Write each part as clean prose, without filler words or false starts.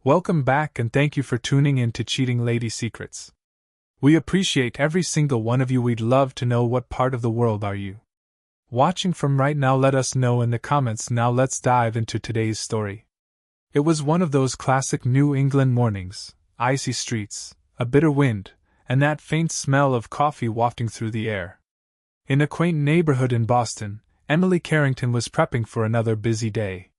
Welcome back and thank you for tuning in to Cheating Lady Secrets. We appreciate every single one of you. We'd love to know what part of the world are you watching from right now. Let us know in the comments. Now let's dive into today's story. It was one of those classic New England mornings, icy streets, a bitter wind, and that faint smell of coffee wafting through the air. In a quaint neighborhood in Boston, Emily Carrington was prepping for another busy day.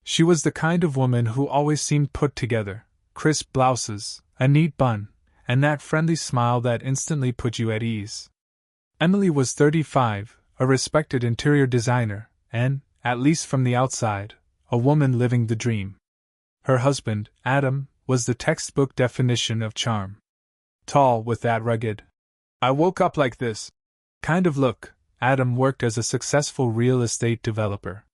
She was the kind of woman who always seemed put together: crisp blouses, a neat bun, and that friendly smile that instantly put you at ease. Emily was 35, a respected interior designer, and, at least from the outside, a woman living the dream. Her husband, Adam, was the textbook definition of charm. Tall with that rugged, "I woke up like this" kind of look, Adam worked as a successful real estate developer.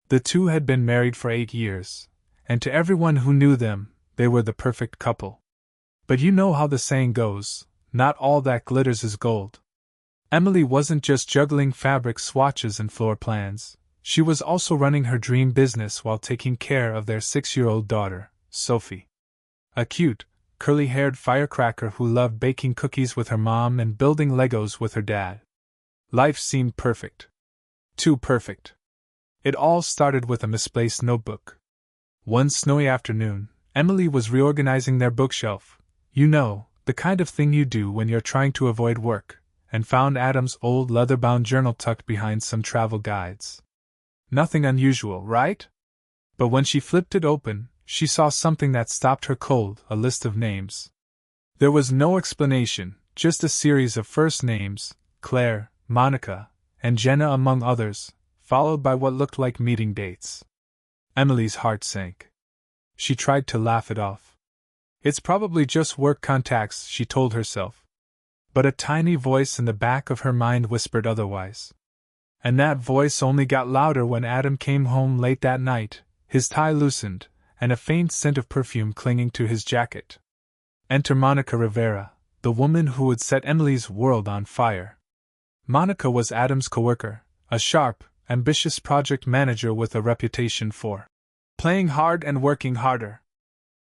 The two had been married for 8 years, and to everyone who knew them, they were the perfect couple. But you know how the saying goes, not all that glitters is gold. Emily wasn't just juggling fabric swatches and floor plans, she was also running her dream business while taking care of their 6-year-old daughter, Sophie. A cute, curly-haired firecracker who loved baking cookies with her mom and building Legos with her dad. Life seemed perfect. Too perfect. It all started with a misplaced notebook. One snowy afternoon, Emily was reorganizing their bookshelf, you know, the kind of thing you do when you're trying to avoid work, and found Adam's old leather-bound journal tucked behind some travel guides. Nothing unusual, right? But when she flipped it open, she saw something that stopped her cold: a list of names. There was no explanation, just a series of first names: Claire, Monica, and Jenna among others, followed by what looked like meeting dates. Emily's heart sank. She tried to laugh it off. It's probably just work contacts, she told herself. But a tiny voice in the back of her mind whispered otherwise. And that voice only got louder when Adam came home late that night, his tie loosened, and a faint scent of perfume clinging to his jacket. Enter Monica Rivera, the woman who would set Emily's world on fire. Monica was Adam's coworker, a sharp, ambitious project manager with a reputation for playing hard and working harder.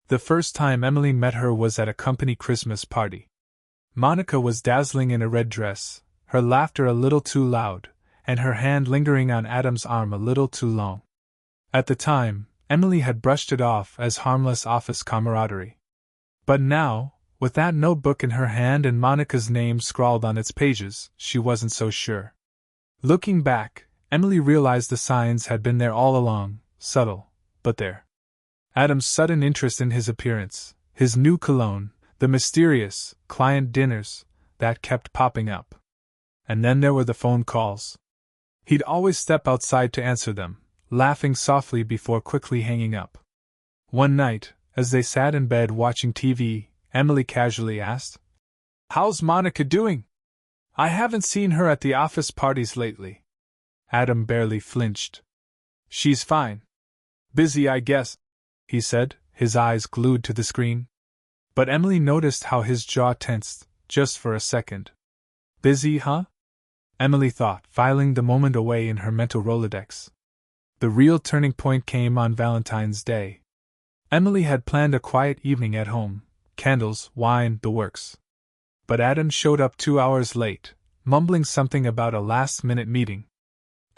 The first time Emily met her was at a company Christmas party. Monica was dazzling in a red dress, her laughter a little too loud, and her hand lingering on Adam's arm a little too long. At the time, Emily had brushed it off as harmless office camaraderie. But now, with that notebook in her hand and Monica's name scrawled on its pages, she wasn't so sure. Looking back, Emily realized the signs had been there all along, subtle, but there. Adam's sudden interest in his appearance, his new cologne, the mysterious client dinners that kept popping up. And then there were the phone calls. He'd always step outside to answer them, laughing softly before quickly hanging up. One night, as they sat in bed watching TV, Emily casually asked, "How's Monica doing? I haven't seen her at the office parties lately." Adam barely flinched. "She's fine. Busy, I guess," he said, his eyes glued to the screen. But Emily noticed how his jaw tensed, just for a second. "Busy, huh?" Emily thought, filing the moment away in her mental Rolodex. The real turning point came on Valentine's Day. Emily had planned a quiet evening at home, candles, wine, the works. But Adam showed up 2 hours late, mumbling something about a last-minute meeting.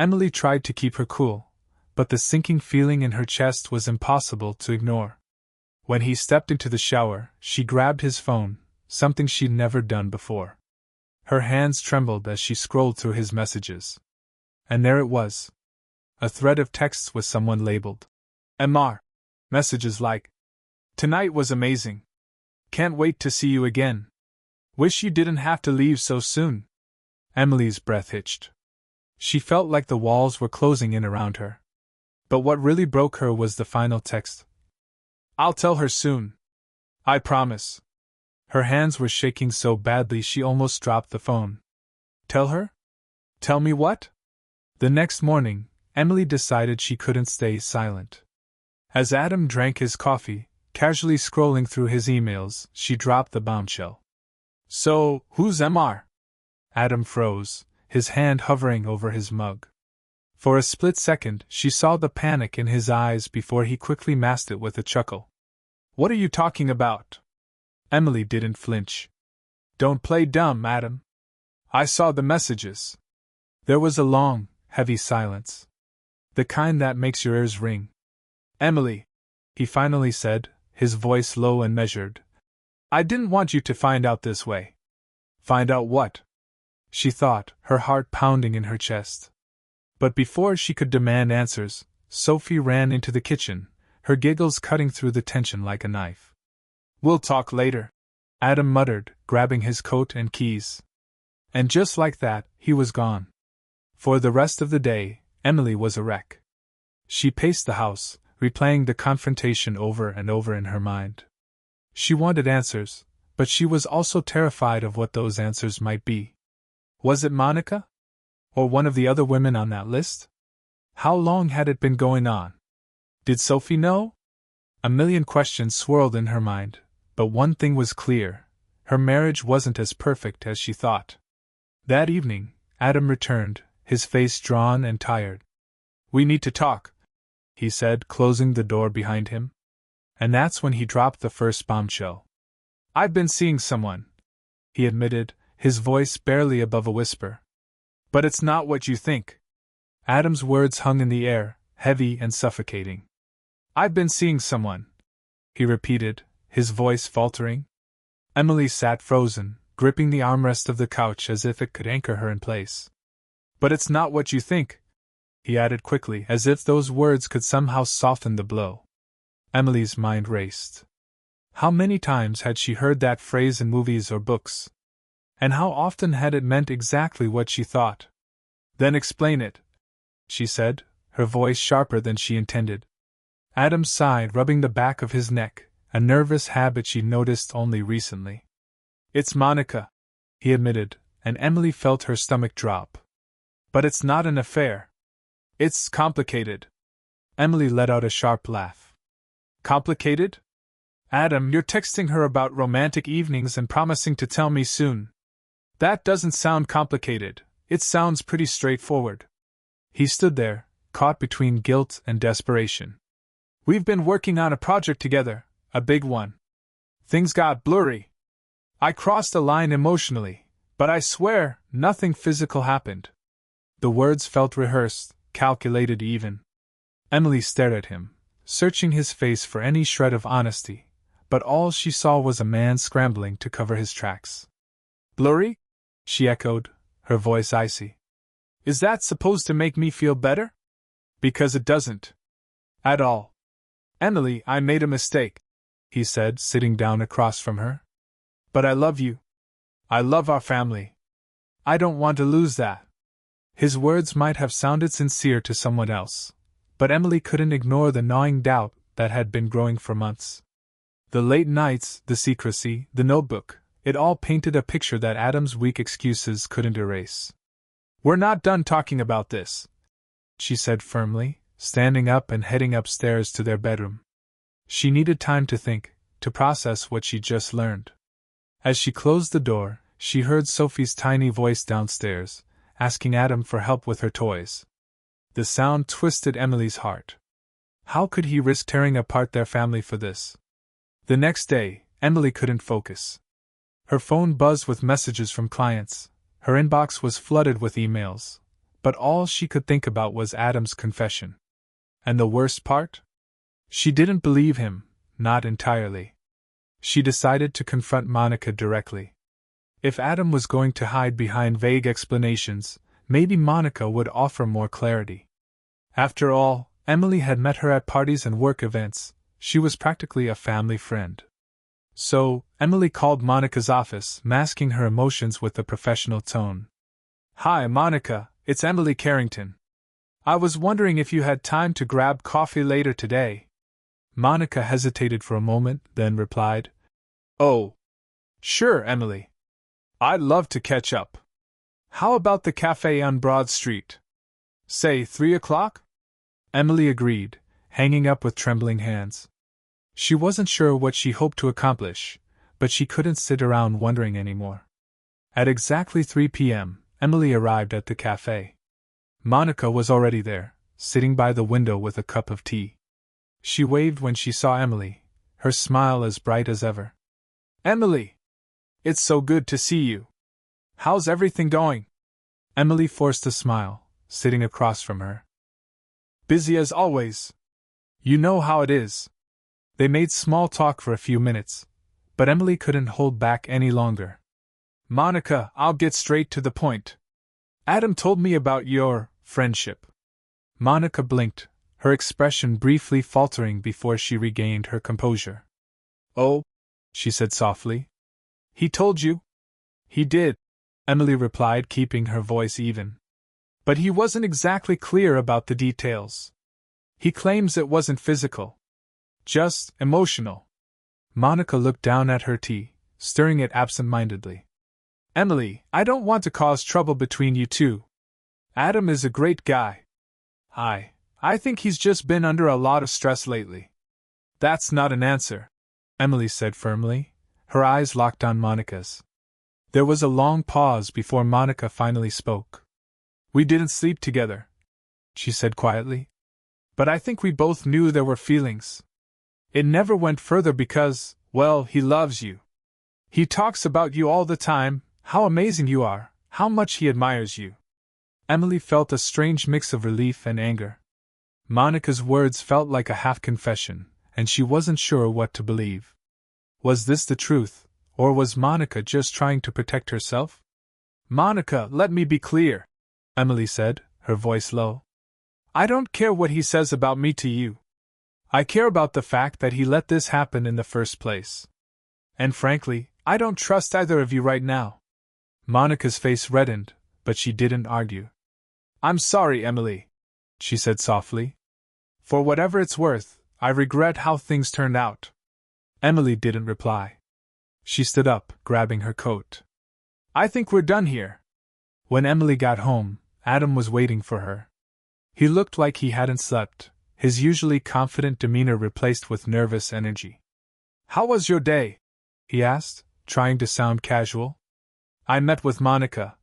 Emily tried to keep her cool, but the sinking feeling in her chest was impossible to ignore. When he stepped into the shower, she grabbed his phone, something she'd never done before. Her hands trembled as she scrolled through his messages. And there it was. A thread of texts with someone labeled MR. Messages like, "Tonight was amazing. Can't wait to see you again. Wish you didn't have to leave so soon." Emily's breath hitched. She felt like the walls were closing in around her. But what really broke her was the final text. "I'll tell her soon. I promise." Her hands were shaking so badly she almost dropped the phone. Tell her? Tell me what? The next morning, Emily decided she couldn't stay silent. As Adam drank his coffee, casually scrolling through his emails, she dropped the bombshell. "So, who's MR?" Adam froze, his hand hovering over his mug. For a split second, she saw the panic in his eyes before he quickly masked it with a chuckle. What are you talking about? Emily didn't flinch. Don't play dumb, Adam. I saw the messages. There was a long, heavy silence. The kind that makes your ears ring. Emily, he finally said, his voice low and measured. I didn't want you to find out this way. Find out what? She thought, her heart pounding in her chest. But before she could demand answers, Sophie ran into the kitchen, her giggles cutting through the tension like a knife. We'll talk later, Adam muttered, grabbing his coat and keys. And just like that, he was gone. For the rest of the day, Emily was a wreck. She paced the house, replaying the confrontation over and over in her mind. She wanted answers, but she was also terrified of what those answers might be. Was it Monica? Or one of the other women on that list? How long had it been going on? Did Sophie know? A million questions swirled in her mind, but one thing was clear: her marriage wasn't as perfect as she thought. That evening, Adam returned, his face drawn and tired. We need to talk, he said, closing the door behind him. And that's when he dropped the first bombshell. I've been seeing someone, he admitted, his voice barely above a whisper. But it's not what you think. Adam's words hung in the air, heavy and suffocating. I've been seeing someone, he repeated, his voice faltering. Emily sat frozen, gripping the armrest of the couch as if it could anchor her in place. But it's not what you think, he added quickly, as if those words could somehow soften the blow. Emily's mind raced. How many times had she heard that phrase in movies or books? And how often had it meant exactly what she thought? Then explain it, she said, her voice sharper than she intended. Adam sighed, rubbing the back of his neck, a nervous habit she noticed only recently. It's Monica, he admitted, and Emily felt her stomach drop. But it's not an affair. It's complicated. Emily let out a sharp laugh. Complicated? Adam, you're texting her about romantic evenings and promising to tell me soon. That doesn't sound complicated, it sounds pretty straightforward. He stood there, caught between guilt and desperation. We've been working on a project together, a big one. Things got blurry. I crossed a line emotionally, but I swear, nothing physical happened. The words felt rehearsed, calculated even. Emily stared at him, searching his face for any shred of honesty, but all she saw was a man scrambling to cover his tracks. Blurry? She echoed, her voice icy. Is that supposed to make me feel better? Because it doesn't. At all. Emily, I made a mistake, he said, sitting down across from her. But I love you. I love our family. I don't want to lose that. His words might have sounded sincere to someone else, but Emily couldn't ignore the gnawing doubt that had been growing for months. The late nights, the secrecy, the notebook, it all painted a picture that Adam's weak excuses couldn't erase. We're not done talking about this, she said firmly, standing up and heading upstairs to their bedroom. She needed time to think, to process what she'd just learned. As she closed the door, she heard Sophie's tiny voice downstairs, asking Adam for help with her toys. The sound twisted Emily's heart. How could he risk tearing apart their family for this? The next day, Emily couldn't focus. Her phone buzzed with messages from clients, her inbox was flooded with emails, but all she could think about was Adam's confession. And the worst part? She didn't believe him, not entirely. She decided to confront Monica directly. If Adam was going to hide behind vague explanations, maybe Monica would offer more clarity. After all, Emily had met her at parties and work events. She was practically a family friend. So, Emily called Monica's office, masking her emotions with a professional tone. Hi, Monica, it's Emily Carrington. I was wondering if you had time to grab coffee later today. Monica hesitated for a moment, then replied, Oh, sure, Emily. I'd love to catch up. How about the cafe on Broad Street? Say 3 o'clock? Emily agreed, hanging up with trembling hands. She wasn't sure what she hoped to accomplish, but she couldn't sit around wondering anymore. At exactly 3 p.m., Emily arrived at the cafe. Monica was already there, sitting by the window with a cup of tea. She waved when she saw Emily, her smile as bright as ever. "Emily! It's so good to see you. How's everything going?" Emily forced a smile, sitting across from her. "Busy as always. You know how it is." They made small talk for a few minutes, but Emily couldn't hold back any longer. "Monica, I'll get straight to the point. Adam told me about your friendship." Monica blinked, her expression briefly faltering before she regained her composure. "Oh," she said softly. "He told you?" "He did," Emily replied, keeping her voice even. "But he wasn't exactly clear about the details. He claims it wasn't physical. Just emotional." Monica looked down at her tea, stirring it absent-mindedly. "Emily, I don't want to cause trouble between you two. Adam is a great guy. I think he's just been under a lot of stress lately." "That's not an answer," Emily said firmly, her eyes locked on Monica's. There was a long pause before Monica finally spoke. "We didn't sleep together," she said quietly. "But I think we both knew there were feelings. It never went further because, well, he loves you. He talks about you all the time, how amazing you are, how much he admires you." Emily felt a strange mix of relief and anger. Monica's words felt like a half-confession, and she wasn't sure what to believe. Was this the truth, or was Monica just trying to protect herself? "Monica, let me be clear," Emily said, her voice low. "I don't care what he says about me to you. I care about the fact that he let this happen in the first place. And frankly, I don't trust either of you right now." Monica's face reddened, but she didn't argue. "I'm sorry, Emily," she said softly. "For whatever it's worth, I regret how things turned out." Emily didn't reply. She stood up, grabbing her coat. "I think we're done here." When Emily got home, Adam was waiting for her. He looked like he hadn't slept, his usually confident demeanor replaced with nervous energy. "How was your day?" he asked, trying to sound casual. "I met with Monica,"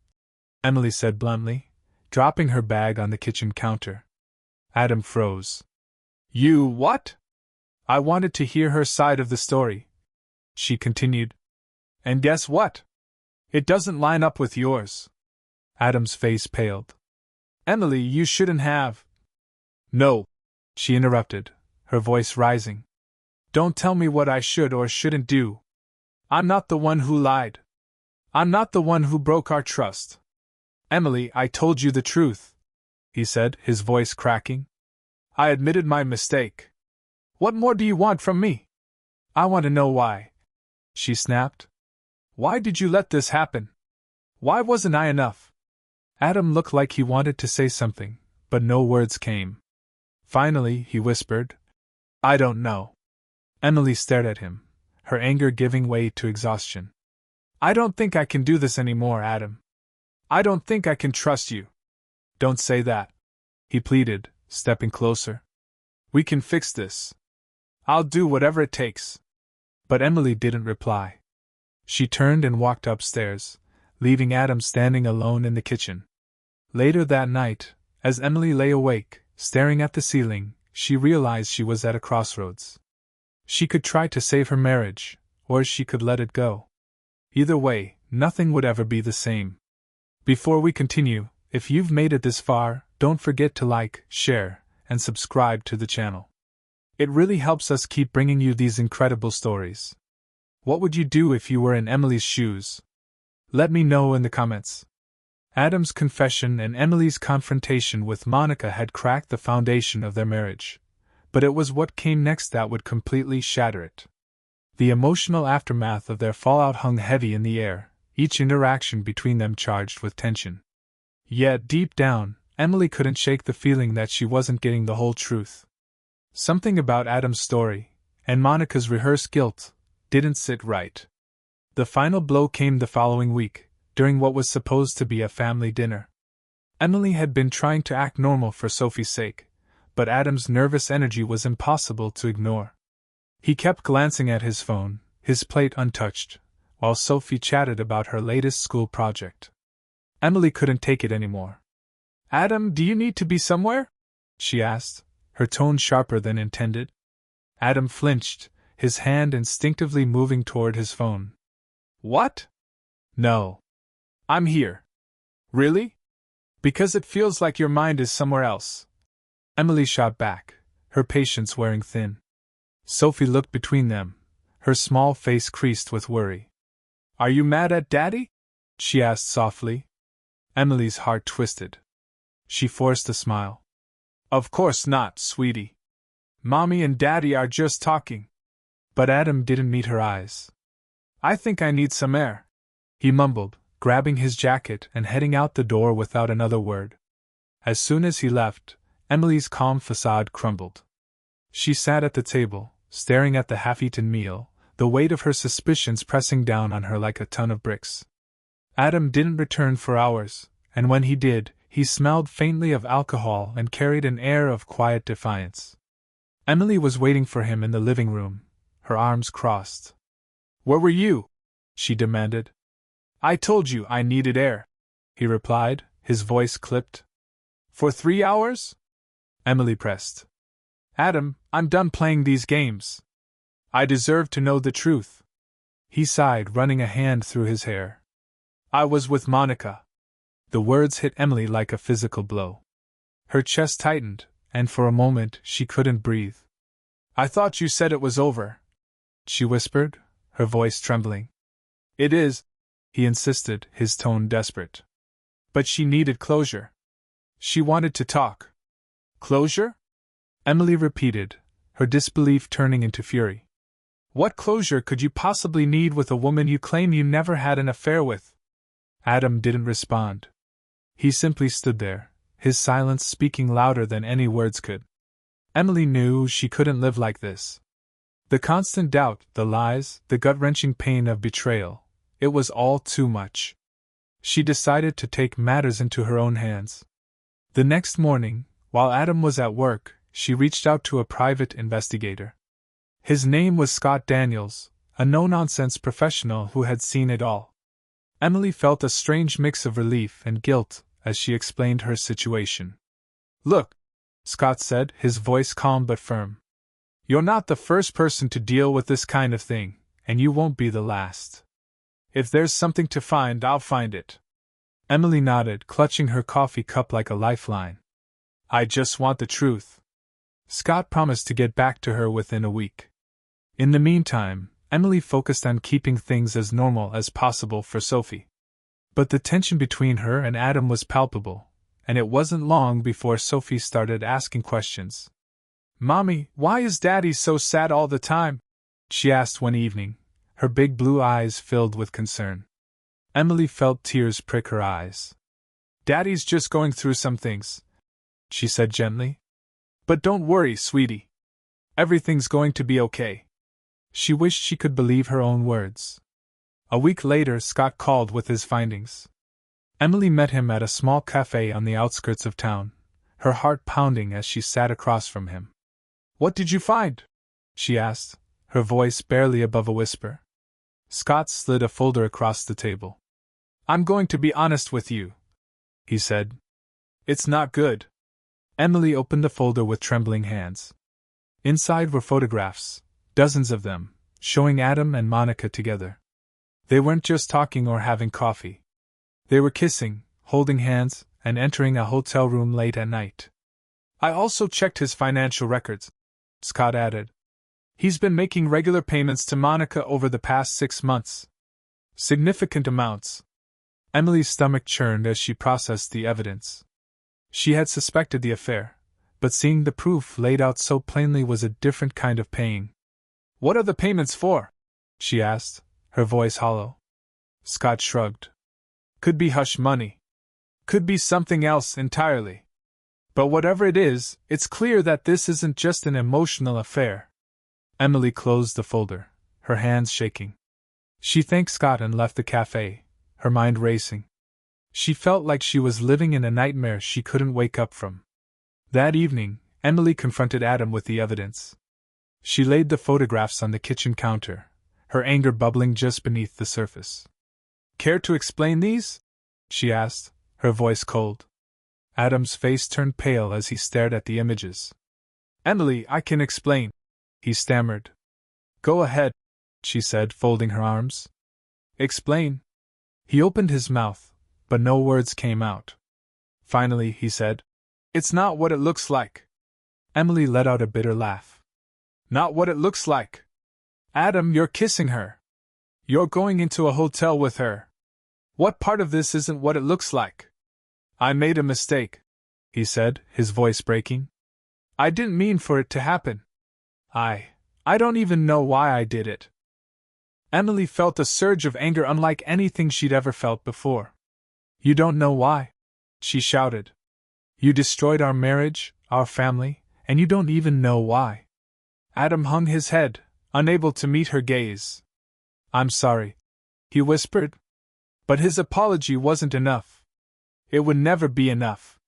Emily said bluntly, dropping her bag on the kitchen counter. Adam froze. "You what?" "I wanted to hear her side of the story," she continued. "And guess what? It doesn't line up with yours." Adam's face paled. "Emily, you shouldn't have." "No," she interrupted, her voice rising. "Don't tell me what I should or shouldn't do. I'm not the one who lied. I'm not the one who broke our trust." "Emily, I told you the truth," he said, his voice cracking. "I admitted my mistake. What more do you want from me?" "I want to know why," she snapped. "Why did you let this happen? Why wasn't I enough?" Adam looked like he wanted to say something, but no words came. Finally, he whispered, "I don't know." Emily stared at him, her anger giving way to exhaustion. "I don't think I can do this anymore, Adam. I don't think I can trust you." "Don't say that," he pleaded, stepping closer. "We can fix this. I'll do whatever it takes." But Emily didn't reply. She turned and walked upstairs, leaving Adam standing alone in the kitchen. Later that night, as Emily lay awake, staring at the ceiling, she realized she was at a crossroads. She could try to save her marriage, or she could let it go. Either way, nothing would ever be the same. Before we continue, if you've made it this far, don't forget to like, share, and subscribe to the channel. It really helps us keep bringing you these incredible stories. What would you do if you were in Emily's shoes? Let me know in the comments. Adam's confession and Emily's confrontation with Monica had cracked the foundation of their marriage, but it was what came next that would completely shatter it. The emotional aftermath of their fallout hung heavy in the air, each interaction between them charged with tension. Yet, deep down, Emily couldn't shake the feeling that she wasn't getting the whole truth. Something about Adam's story, and Monica's rehearsed guilt, didn't sit right. The final blow came the following week, during what was supposed to be a family dinner. Emily had been trying to act normal for Sophie's sake, but Adam's nervous energy was impossible to ignore. He kept glancing at his phone, his plate untouched, while Sophie chatted about her latest school project. Emily couldn't take it anymore. "Adam, do you need to be somewhere?" she asked, her tone sharper than intended. Adam flinched, his hand instinctively moving toward his phone. What? No. I'm here. Really? Because it feels like your mind is somewhere else. Emily shot back, her patience wearing thin. Sophie looked between them, her small face creased with worry. Are you mad at Daddy? She asked softly. Emily's heart twisted. She forced a smile. Of course not, sweetie. Mommy and Daddy are just talking. But Adam didn't meet her eyes. I think I need some air, he mumbled, grabbing his jacket and heading out the door without another word. As soon as he left, Emily's calm facade crumbled. She sat at the table, staring at the half-eaten meal, the weight of her suspicions pressing down on her like a ton of bricks. Adam didn't return for hours, and when he did, he smelled faintly of alcohol and carried an air of quiet defiance. Emily was waiting for him in the living room, her arms crossed. Where were you? She demanded. I told you I needed air, he replied, his voice clipped. For 3 hours? Emily pressed. Adam, I'm done playing these games. I deserve to know the truth. He sighed, running a hand through his hair. I was with Monica. The words hit Emily like a physical blow. Her chest tightened, and for a moment she couldn't breathe. I thought you said it was over, she whispered, her voice trembling. It is, he insisted, his tone desperate. But she needed closure. She wanted to talk. Closure? Emily repeated, her disbelief turning into fury. What closure could you possibly need with a woman you claim you never had an affair with? Adam didn't respond. He simply stood there, his silence speaking louder than any words could. Emily knew she couldn't live like this. The constant doubt, the lies, the gut-wrenching pain of betrayal, it was all too much. She decided to take matters into her own hands. The next morning, while Adam was at work, she reached out to a private investigator. His name was Scott Daniels, a no-nonsense professional who had seen it all. Emily felt a strange mix of relief and guilt as she explained her situation. Look, Scott said, his voice calm but firm. You're not the first person to deal with this kind of thing, and you won't be the last. If there's something to find, I'll find it. Emily nodded, clutching her coffee cup like a lifeline. I just want the truth. Scott promised to get back to her within a week. In the meantime, Emily focused on keeping things as normal as possible for Sophie. But the tension between her and Adam was palpable, and it wasn't long before Sophie started asking questions. Mommy, why is Daddy so sad all the time? She asked one evening, her big blue eyes filled with concern. Emily felt tears prick her eyes. Daddy's just going through some things, she said gently. But don't worry, sweetie. Everything's going to be okay. She wished she could believe her own words. A week later, Scott called with his findings. Emily met him at a small cafe on the outskirts of town, her heart pounding as she sat across from him. What did you find? She asked, her voice barely above a whisper. Scott slid a folder across the table. I'm going to be honest with you, he said. It's not good. Emily opened the folder with trembling hands. Inside were photographs, dozens of them, showing Adam and Monica together. They weren't just talking or having coffee. They were kissing, holding hands, and entering a hotel room late at night. I also checked his financial records, Scott added. He's been making regular payments to Monica over the past 6 months. Significant amounts. Emily's stomach churned as she processed the evidence. She had suspected the affair, but seeing the proof laid out so plainly was a different kind of pain. What are the payments for? She asked, her voice hollow. Scott shrugged. Could be hush money. Could be something else entirely. But whatever it is, it's clear that this isn't just an emotional affair. Emily closed the folder, her hands shaking. She thanked Scott and left the cafe, her mind racing. She felt like she was living in a nightmare she couldn't wake up from. That evening, Emily confronted Adam with the evidence. She laid the photographs on the kitchen counter, her anger bubbling just beneath the surface. Care to explain these? She asked, her voice cold. Adam's face turned pale as he stared at the images. Emily, I can explain, he stammered. Go ahead, she said, folding her arms. Explain. He opened his mouth, but no words came out. Finally, he said, It's not what it looks like. Emily let out a bitter laugh. Not what it looks like. Adam, you're kissing her. You're going into a hotel with her. What part of this isn't what it looks like? I made a mistake, he said, his voice breaking. I didn't mean for it to happen. I don't even know why I did it. Emily felt a surge of anger unlike anything she'd ever felt before. You don't know why? She shouted. You destroyed our marriage, our family, and you don't even know why. Adam hung his head, unable to meet her gaze. I'm sorry, he whispered. But his apology wasn't enough. It would never be enough.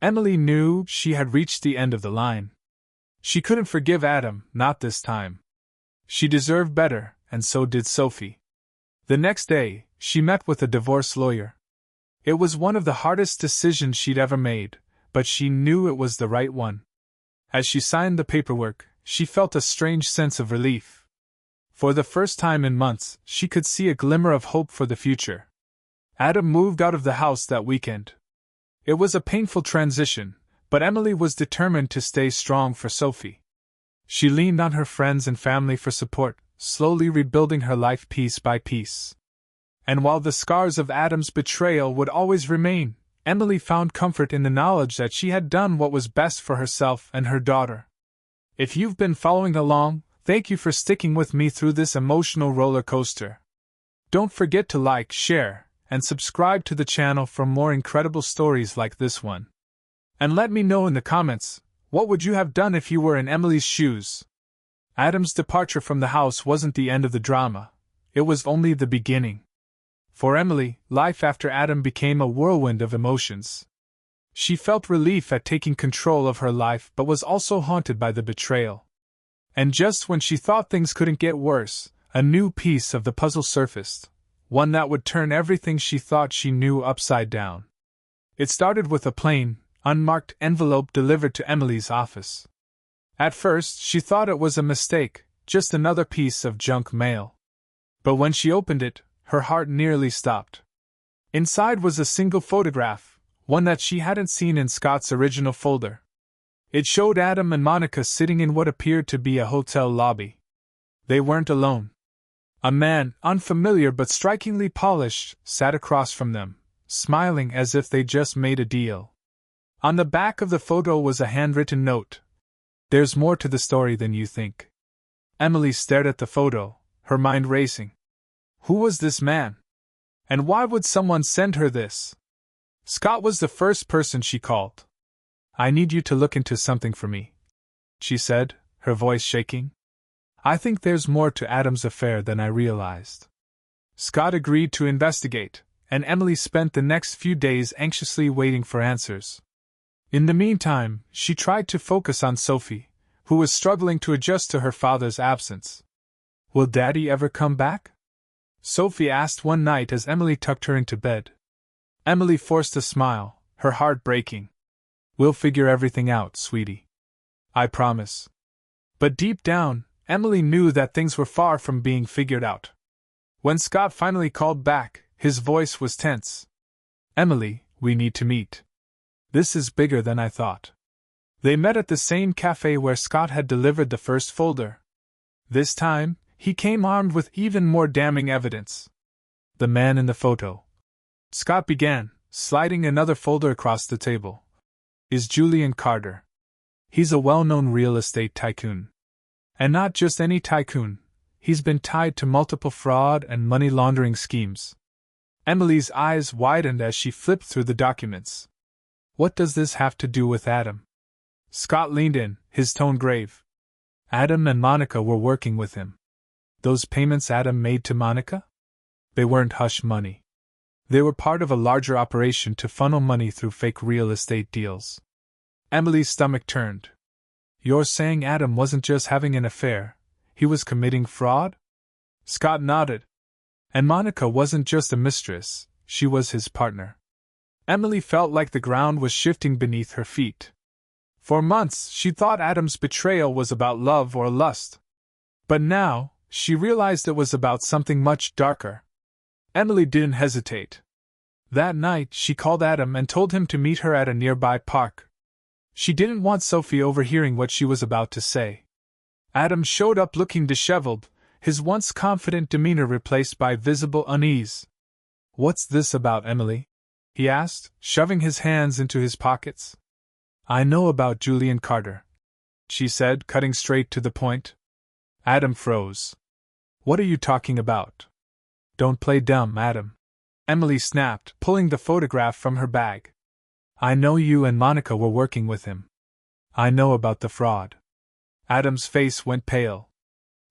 Emily knew she had reached the end of the line. She couldn't forgive Adam, not this time. She deserved better, and so did Sophie. The next day, she met with a divorce lawyer. It was one of the hardest decisions she'd ever made, but she knew it was the right one. As she signed the paperwork, she felt a strange sense of relief. For the first time in months, she could see a glimmer of hope for the future. Adam moved out of the house that weekend. It was a painful transition, but Emily was determined to stay strong for Sophie. She leaned on her friends and family for support, slowly rebuilding her life piece by piece. And while the scars of Adam's betrayal would always remain, Emily found comfort in the knowledge that she had done what was best for herself and her daughter. If you've been following along, thank you for sticking with me through this emotional roller coaster. Don't forget to like, share, and subscribe to the channel for more incredible stories like this one. And let me know in the comments, what would you have done if you were in Emily's shoes? Adam's departure from the house wasn't the end of the drama. It was only the beginning. For Emily, life after Adam became a whirlwind of emotions. She felt relief at taking control of her life but was also haunted by the betrayal. And just when she thought things couldn't get worse, a new piece of the puzzle surfaced, one that would turn everything she thought she knew upside down. It started with a plain, unmarked envelope delivered to Emily's office. At first, she thought it was a mistake, just another piece of junk mail. But when she opened it, her heart nearly stopped. Inside was a single photograph, one that she hadn't seen in Scott's original folder. It showed Adam and Monica sitting in what appeared to be a hotel lobby. They weren't alone. A man, unfamiliar but strikingly polished, sat across from them, smiling as if they'd just made a deal. On the back of the photo was a handwritten note. There's more to the story than you think. Emily stared at the photo, her mind racing. Who was this man? And why would someone send her this? Scott was the first person she called. I need you to look into something for me, she said, her voice shaking. I think there's more to Adam's affair than I realized. Scott agreed to investigate, and Emily spent the next few days anxiously waiting for answers. In the meantime, she tried to focus on Sophie, who was struggling to adjust to her father's absence. Will Daddy ever come back? Sophie asked one night as Emily tucked her into bed. Emily forced a smile, her heart breaking. We'll figure everything out, sweetie. I promise. But deep down, Emily knew that things were far from being figured out. When Scott finally called back, his voice was tense. Emily, we need to meet. This is bigger than I thought. They met at the same cafe where Scott had delivered the first folder. This time, he came armed with even more damning evidence. The man in the photo. Scott began, sliding another folder across the table. Is Julian Carter. He's a well-known real estate tycoon. And not just any tycoon, he's been tied to multiple fraud and money laundering schemes. Emily's eyes widened as she flipped through the documents. What does this have to do with Adam? Scott leaned in, his tone grave. Adam and Monica were working with him. Those payments Adam made to Monica? They weren't hush money. They were part of a larger operation to funnel money through fake real estate deals. Emily's stomach turned. You're saying Adam wasn't just having an affair, he was committing fraud? Scott nodded. And Monica wasn't just a mistress, she was his partner. Emily felt like the ground was shifting beneath her feet. For months, she thought Adam's betrayal was about love or lust. But now, she realized it was about something much darker. Emily didn't hesitate. That night, she called Adam and told him to meet her at a nearby park. She didn't want Sophie overhearing what she was about to say. Adam showed up looking disheveled, his once confident demeanor replaced by visible unease. "What's this about, Emily?" he asked, shoving his hands into his pockets. "I know about Julian Carter," she said, cutting straight to the point. Adam froze. "What are you talking about?" "Don't play dumb, Adam," Emily snapped, pulling the photograph from her bag. "I know you and Monica were working with him. I know about the fraud." Adam's face went pale.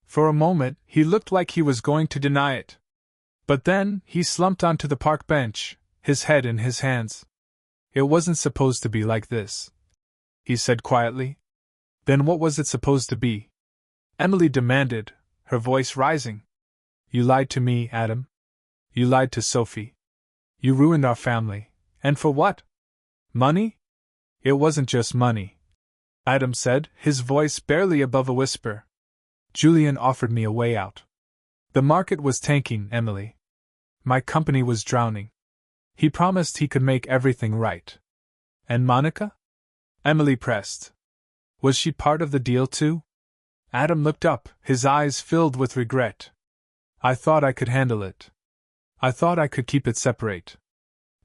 For a moment, he looked like he was going to deny it. But then, he slumped onto the park bench, his head in his hands. "It wasn't supposed to be like this," he said quietly. "Then what was it supposed to be?" Emily demanded, her voice rising. "You lied to me, Adam. You lied to Sophie. You ruined our family. And for what? Money?" "It wasn't just money," Adam said, his voice barely above a whisper. "Julian offered me a way out. The market was tanking, Emily. My company was drowning. He promised he could make everything right." "And Monica?" Emily pressed. "Was she part of the deal too?" Adam looked up, his eyes filled with regret. "I thought I could handle it. I thought I could keep it separate.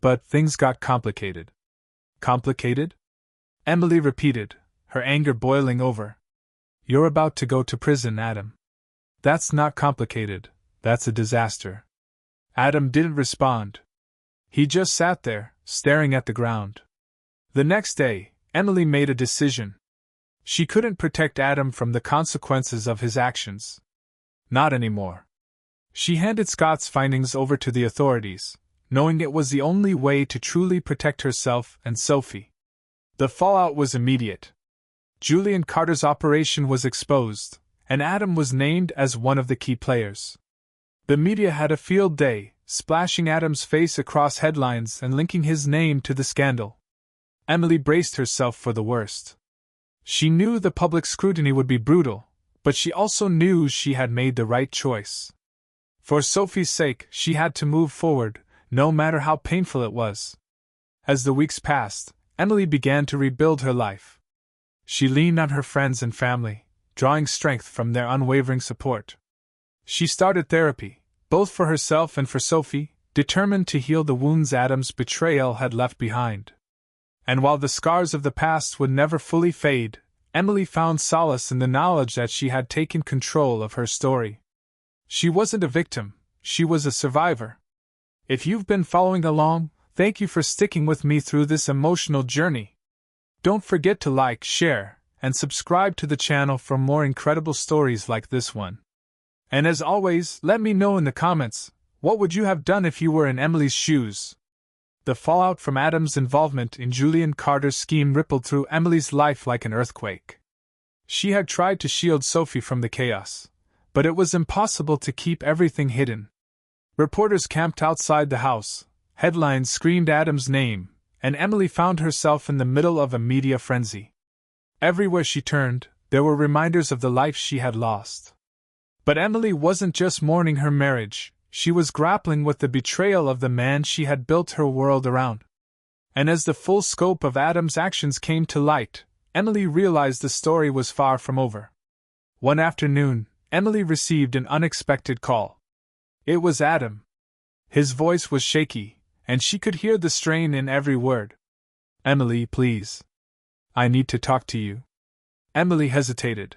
But things got complicated." "Complicated?" Emily repeated, her anger boiling over. "You're about to go to prison, Adam. That's not complicated, that's a disaster." Adam didn't respond. He just sat there, staring at the ground. The next day, Emily made a decision. She couldn't protect Adam from the consequences of his actions. Not anymore. She handed Scott's findings over to the authorities, knowing it was the only way to truly protect herself and Sophie. The fallout was immediate. Julian Carter's operation was exposed, and Adam was named as one of the key players. The media had a field day, splashing Adam's face across headlines and linking his name to the scandal. Emily braced herself for the worst. She knew the public scrutiny would be brutal, but she also knew she had made the right choice. For Sophie's sake, she had to move forward, no matter how painful it was. As the weeks passed, Emily began to rebuild her life. She leaned on her friends and family, drawing strength from their unwavering support. She started therapy, both for herself and for Sophie, determined to heal the wounds Adam's betrayal had left behind. And while the scars of the past would never fully fade, Emily found solace in the knowledge that she had taken control of her story. She wasn't a victim, she was a survivor. If you've been following along, thank you for sticking with me through this emotional journey. Don't forget to like, share, and subscribe to the channel for more incredible stories like this one. And as always, let me know in the comments, what would you have done if you were in Emily's shoes? The fallout from Adam's involvement in Julian Carter's scheme rippled through Emily's life like an earthquake. She had tried to shield Sophie from the chaos, but it was impossible to keep everything hidden. Reporters camped outside the house, headlines screamed Adam's name, and Emily found herself in the middle of a media frenzy. Everywhere she turned, there were reminders of the life she had lost. But Emily wasn't just mourning her marriage, she was grappling with the betrayal of the man she had built her world around. And as the full scope of Adam's actions came to light, Emily realized the story was far from over. One afternoon, Emily received an unexpected call. It was Adam. His voice was shaky, and she could hear the strain in every word. "Emily, please. I need to talk to you." Emily hesitated.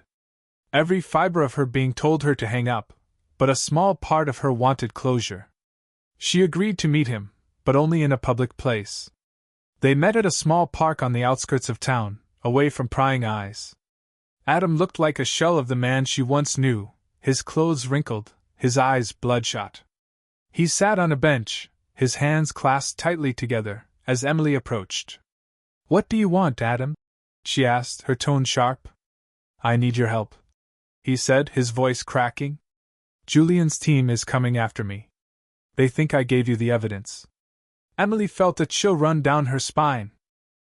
Every fiber of her being told her to hang up, but a small part of her wanted closure. She agreed to meet him, but only in a public place. They met at a small park on the outskirts of town, away from prying eyes. Adam looked like a shell of the man she once knew, his clothes wrinkled, his eyes bloodshot. He sat on a bench, his hands clasped tightly together, as Emily approached. "What do you want, Adam?" she asked, her tone sharp. "I need your help," he said, his voice cracking. "Julian's team is coming after me. They think I gave you the evidence." Emily felt a chill run down her spine.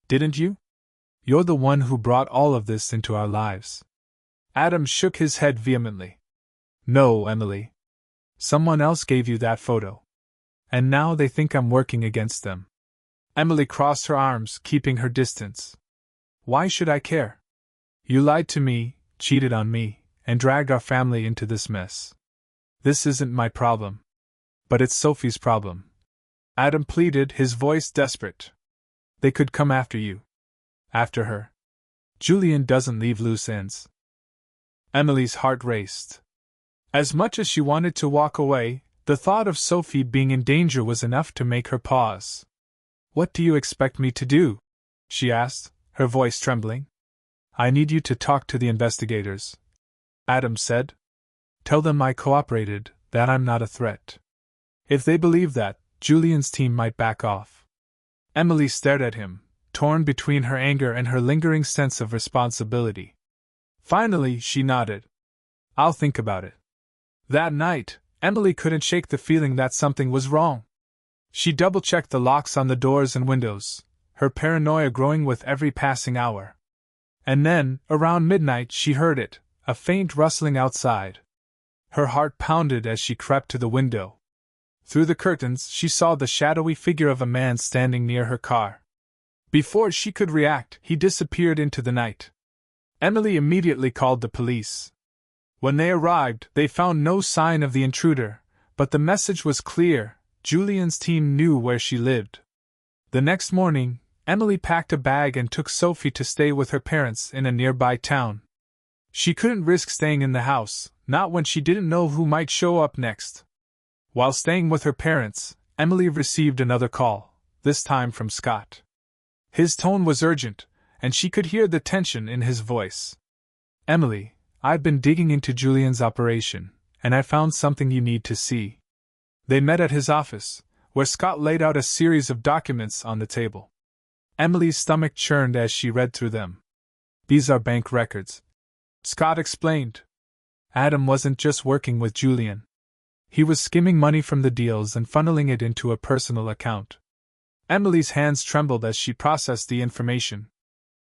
"Didn't you? You're the one who brought all of this into our lives." Adam shook his head vehemently. No, Emily. Someone else gave you that photo. And now they think I'm working against them. Emily crossed her arms, keeping her distance. Why should I care? You lied to me, cheated on me, and dragged our family into this mess. This isn't my problem. But it's Sophie's problem. Adam pleaded, his voice desperate. They could come after you. After her. Julian doesn't leave loose ends. Emily's heart raced. As much as she wanted to walk away, the thought of Sophie being in danger was enough to make her pause. What do you expect me to do? She asked, her voice trembling. I need you to talk to the investigators, Adam said. Tell them I cooperated, that I'm not a threat. If they believe that, Julian's team might back off. Emily stared at him, torn between her anger and her lingering sense of responsibility. Finally, she nodded. I'll think about it. That night, Emily couldn't shake the feeling that something was wrong. She double-checked the locks on the doors and windows, her paranoia growing with every passing hour. And then, around midnight, she heard it, a faint rustling outside. Her heart pounded as she crept to the window. Through the curtains, she saw the shadowy figure of a man standing near her car. Before she could react, he disappeared into the night. Emily immediately called the police. When they arrived, they found no sign of the intruder, but the message was clear: Julian's team knew where she lived. The next morning, Emily packed a bag and took Sophie to stay with her parents in a nearby town. She couldn't risk staying in the house, not when she didn't know who might show up next. While staying with her parents, Emily received another call, this time from Scott. His tone was urgent, and she could hear the tension in his voice. Emily, I've been digging into Julian's operation, and I found something you need to see. They met at his office, where Scott laid out a series of documents on the table. Emily's stomach churned as she read through them. These are bank records, Scott explained. Adam wasn't just working with Julian. He was skimming money from the deals and funneling it into a personal account. Emily's hands trembled as she processed the information.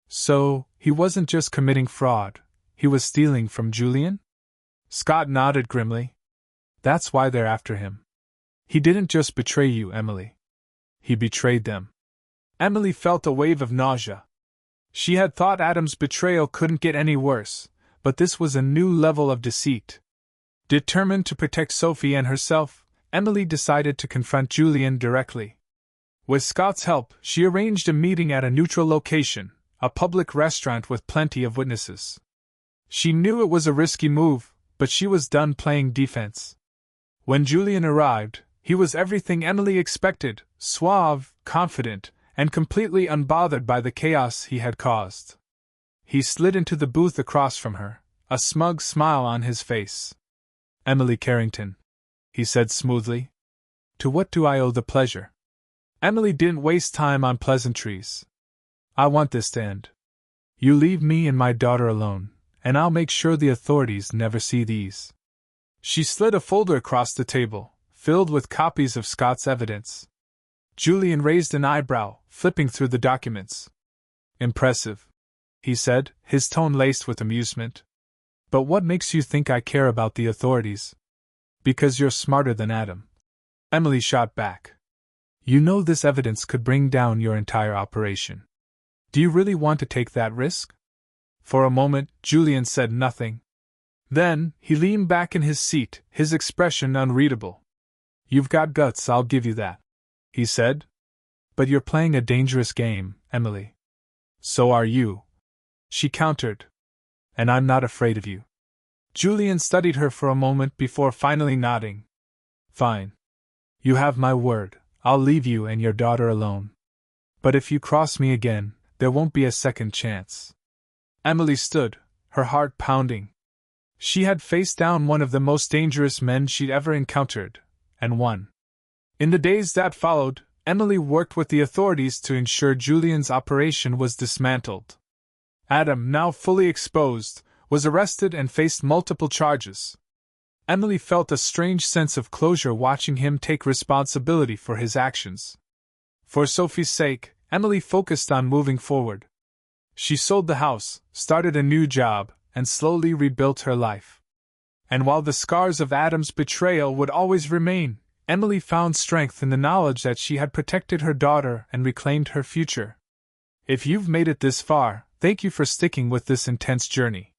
So, he wasn't just committing fraud, he was stealing from Julian? Scott nodded grimly. That's why they're after him. He didn't just betray you, Emily. He betrayed them. Emily felt a wave of nausea. She had thought Adam's betrayal couldn't get any worse, but this was a new level of deceit. Determined to protect Sophie and herself, Emily decided to confront Julian directly. With Scott's help, she arranged a meeting at a neutral location, a public restaurant with plenty of witnesses. She knew it was a risky move, but she was done playing defense. When Julian arrived, he was everything Emily expected: suave, confident, and completely unbothered by the chaos he had caused. He slid into the booth across from her, a smug smile on his face. Emily Carrington, he said smoothly. To what do I owe the pleasure? Emily didn't waste time on pleasantries. I want this to end. You leave me and my daughter alone, and I'll make sure the authorities never see these. She slid a folder across the table, filled with copies of Scott's evidence. Julian raised an eyebrow, flipping through the documents. Impressive, he said, his tone laced with amusement. But what makes you think I care about the authorities? Because you're smarter than Adam. Emily shot back. You know this evidence could bring down your entire operation. Do you really want to take that risk? For a moment, Julian said nothing. Then, he leaned back in his seat, his expression unreadable. You've got guts, I'll give you that, he said. But you're playing a dangerous game, Emily. So are you, she countered. And I'm not afraid of you. Julian studied her for a moment before finally nodding. Fine. You have my word, I'll leave you and your daughter alone. But if you cross me again, there won't be a second chance. Emily stood, her heart pounding. She had faced down one of the most dangerous men she'd ever encountered, and won. In the days that followed, Emily worked with the authorities to ensure Julian's operation was dismantled. Adam, now fully exposed, was arrested and faced multiple charges. Emily felt a strange sense of closure watching him take responsibility for his actions. For Sophie's sake, Emily focused on moving forward. She sold the house, started a new job, and slowly rebuilt her life. And while the scars of Adam's betrayal would always remain, Emily found strength in the knowledge that she had protected her daughter and reclaimed her future. If you've made it this far, thank you for sticking with this intense journey.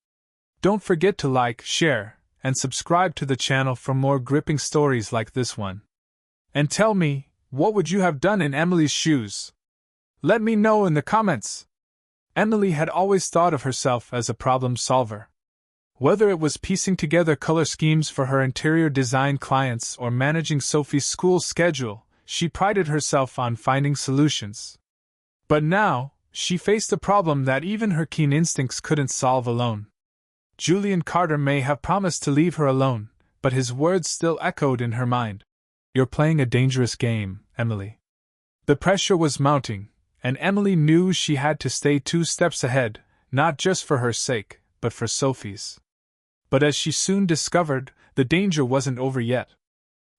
Don't forget to like, share, and subscribe to the channel for more gripping stories like this one. And tell me, what would you have done in Emily's shoes? Let me know in the comments. Emily had always thought of herself as a problem solver. Whether it was piecing together color schemes for her interior design clients or managing Sophie's school schedule, she prided herself on finding solutions. But now, she faced a problem that even her keen instincts couldn't solve alone. Julian Carter may have promised to leave her alone, but his words still echoed in her mind. You're playing a dangerous game, Emily. The pressure was mounting, and Emily knew she had to stay 2 steps ahead, not just for her sake, but for Sophie's. But as she soon discovered, the danger wasn't over yet.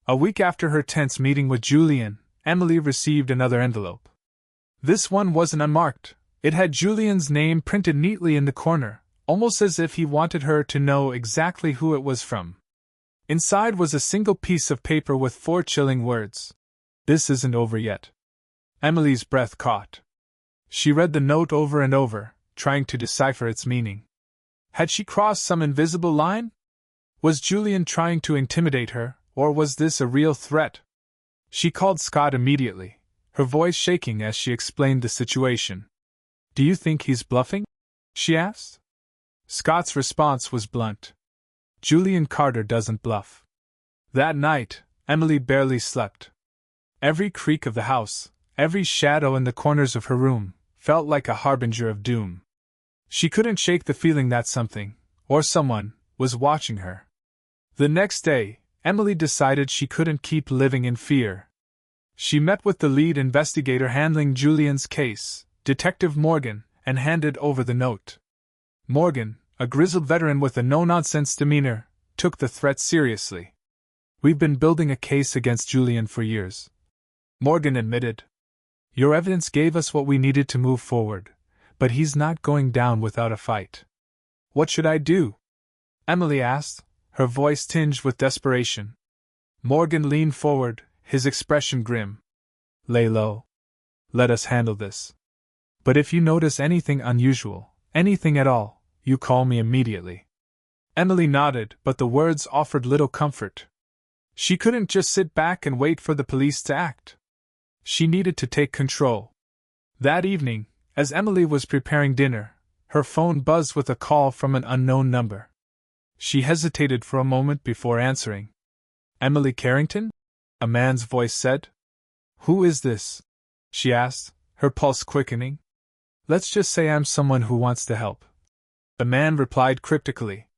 A week after her tense meeting with Julian, Emily received another envelope. This one wasn't unmarked. It had Julian's name printed neatly in the corner, almost as if he wanted her to know exactly who it was from. Inside was a single piece of paper with 4 chilling words. This isn't over yet. Emily's breath caught. She read the note over and over, trying to decipher its meaning. Had she crossed some invisible line? Was Julian trying to intimidate her, or was this a real threat? She called Scott immediately, her voice shaking as she explained the situation. Do you think he's bluffing? She asked. Scott's response was blunt. Julian Carter doesn't bluff. That night, Emily barely slept. Every creak of the house, every shadow in the corners of her room, felt like a harbinger of doom. She couldn't shake the feeling that something, or someone, was watching her. The next day, Emily decided she couldn't keep living in fear. She met with the lead investigator handling Julian's case, Detective Morgan, and handed over the note. Morgan, a grizzled veteran with a no-nonsense demeanor, took the threat seriously. We've been building a case against Julian for years, Morgan admitted. Your evidence gave us what we needed to move forward, but he's not going down without a fight. What should I do? Emily asked, her voice tinged with desperation. Morgan leaned forward, his expression grim. Lay low. Let us handle this. But if you notice anything unusual, anything at all, you call me immediately. Emily nodded, but the words offered little comfort. She couldn't just sit back and wait for the police to act. She needed to take control. That evening, as Emily was preparing dinner, her phone buzzed with a call from an unknown number. She hesitated for a moment before answering. Emily Carrington? A man's voice said. Who is this? She asked, her pulse quickening. Let's just say I'm someone who wants to help. The man replied cryptically.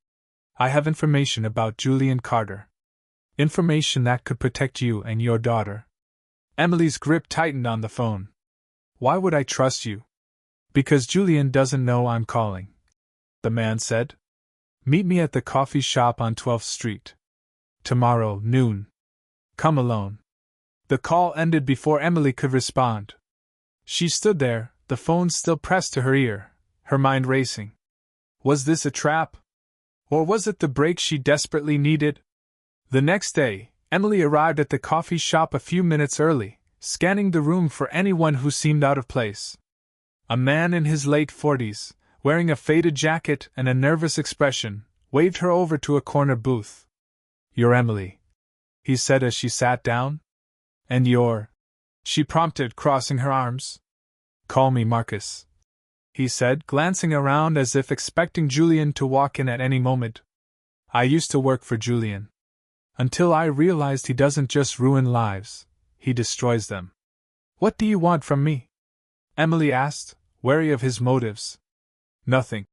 I have information about Julian Carter. Information that could protect you and your daughter. Emily's grip tightened on the phone. Why would I trust you? Because Julian doesn't know I'm calling, the man said. Meet me at the coffee shop on 12th Street. Tomorrow, noon. Come alone. The call ended before Emily could respond. She stood there, the phone still pressed to her ear, her mind racing. Was this a trap? Or was it the break she desperately needed? The next day, Emily arrived at the coffee shop a few minutes early, scanning the room for anyone who seemed out of place. A man in his late 40s, wearing a faded jacket and a nervous expression, waved her over to a corner booth. You're Emily, he said as she sat down. And you're? She prompted, crossing her arms. Call me Marcus, he said, glancing around as if expecting Julian to walk in at any moment. I used to work for Julian. Until I realized he doesn't just ruin lives, he destroys them. What do you want from me? Emily asked, wary of his motives. Nothing,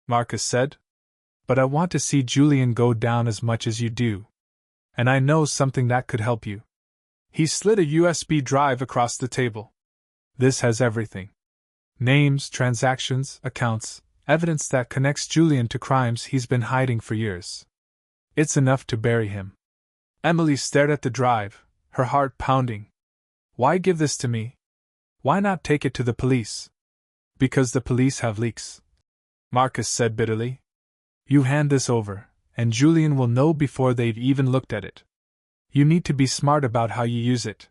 Marcus said. But I want to see Julian go down as much as you do. And I know something that could help you. He slid a USB drive across the table. This has everything. Names, transactions, accounts, evidence that connects Julian to crimes he's been hiding for years. It's enough to bury him. Emily stared at the drive, her heart pounding. Why give this to me? Why not take it to the police? Because the police have leaks, Marcus said bitterly. You hand this over, and Julian will know before they've even looked at it. You need to be smart about how you use it.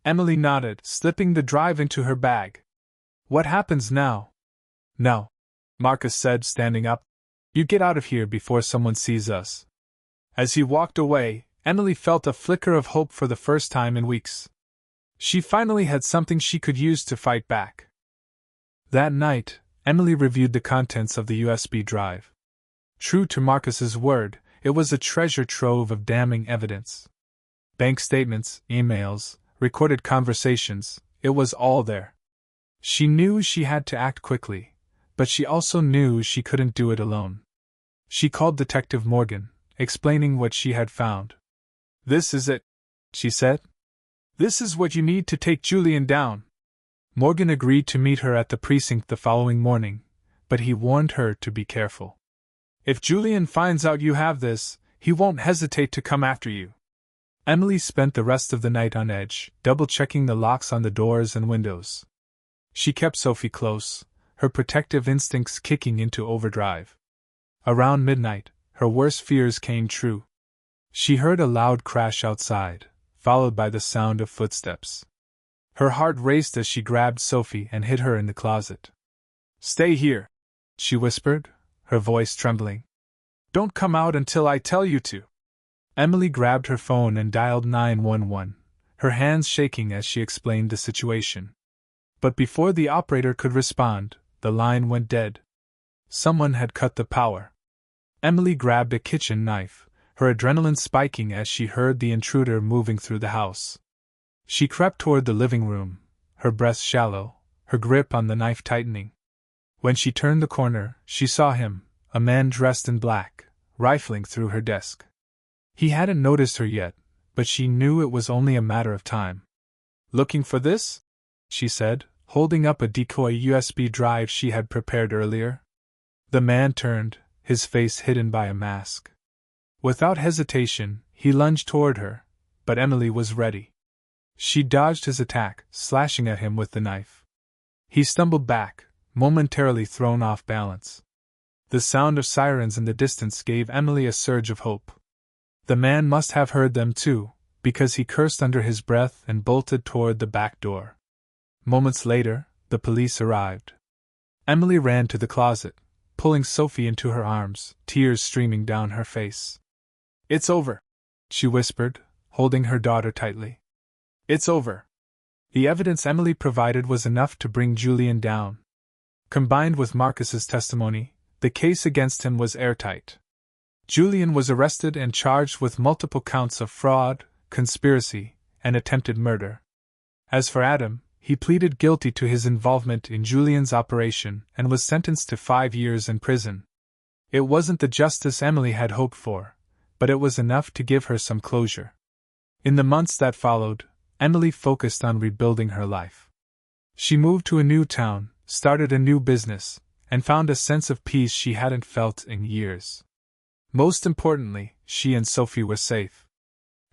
Emily nodded, slipping the drive into her bag. What happens now? No, Marcus said, standing up. You get out of here before someone sees us. As he walked away, Emily felt a flicker of hope for the first time in weeks. She finally had something she could use to fight back. That night, Emily reviewed the contents of the USB drive. True to Marcus's word, it was a treasure trove of damning evidence. Bank statements, emails, recorded conversations, it was all there. She knew she had to act quickly, but she also knew she couldn't do it alone. She called Detective Morgan, explaining what she had found. This is it, she said. This is what you need to take Julian down. Morgan agreed to meet her at the precinct the following morning, but he warned her to be careful. If Julian finds out you have this, he won't hesitate to come after you. Emily spent the rest of the night on edge, double-checking the locks on the doors and windows. She kept Sophie close, her protective instincts kicking into overdrive. Around midnight, her worst fears came true. She heard a loud crash outside, followed by the sound of footsteps. Her heart raced as she grabbed Sophie and hid her in the closet. Stay here, she whispered, her voice trembling. Don't come out until I tell you to. Emily grabbed her phone and dialed 911, her hands shaking as she explained the situation. But before the operator could respond, the line went dead. Someone had cut the power. Emily grabbed a kitchen knife, her adrenaline spiking as she heard the intruder moving through the house. She crept toward the living room, her breath shallow, her grip on the knife tightening. When she turned the corner, she saw him, a man dressed in black, rifling through her desk. He hadn't noticed her yet, but she knew it was only a matter of time. Looking for this? She said, holding up a decoy USB drive she had prepared earlier. The man turned, his face hidden by a mask. Without hesitation, he lunged toward her, but Emily was ready. She dodged his attack, slashing at him with the knife. He stumbled back, momentarily thrown off balance. The sound of sirens in the distance gave Emily a surge of hope. The man must have heard them too, because he cursed under his breath and bolted toward the back door. Moments later, the police arrived. Emily ran to the closet, pulling Sophie into her arms, tears streaming down her face. It's over, she whispered, holding her daughter tightly. It's over. The evidence Emily provided was enough to bring Julian down. Combined with Marcus's testimony, the case against him was airtight. Julian was arrested and charged with multiple counts of fraud, conspiracy, and attempted murder. As for Adam, he pleaded guilty to his involvement in Julian's operation and was sentenced to 5 years in prison. It wasn't the justice Emily had hoped for, but it was enough to give her some closure. In the months that followed, Emily focused on rebuilding her life. She moved to a new town, started a new business, and found a sense of peace she hadn't felt in years. Most importantly, she and Sophie were safe.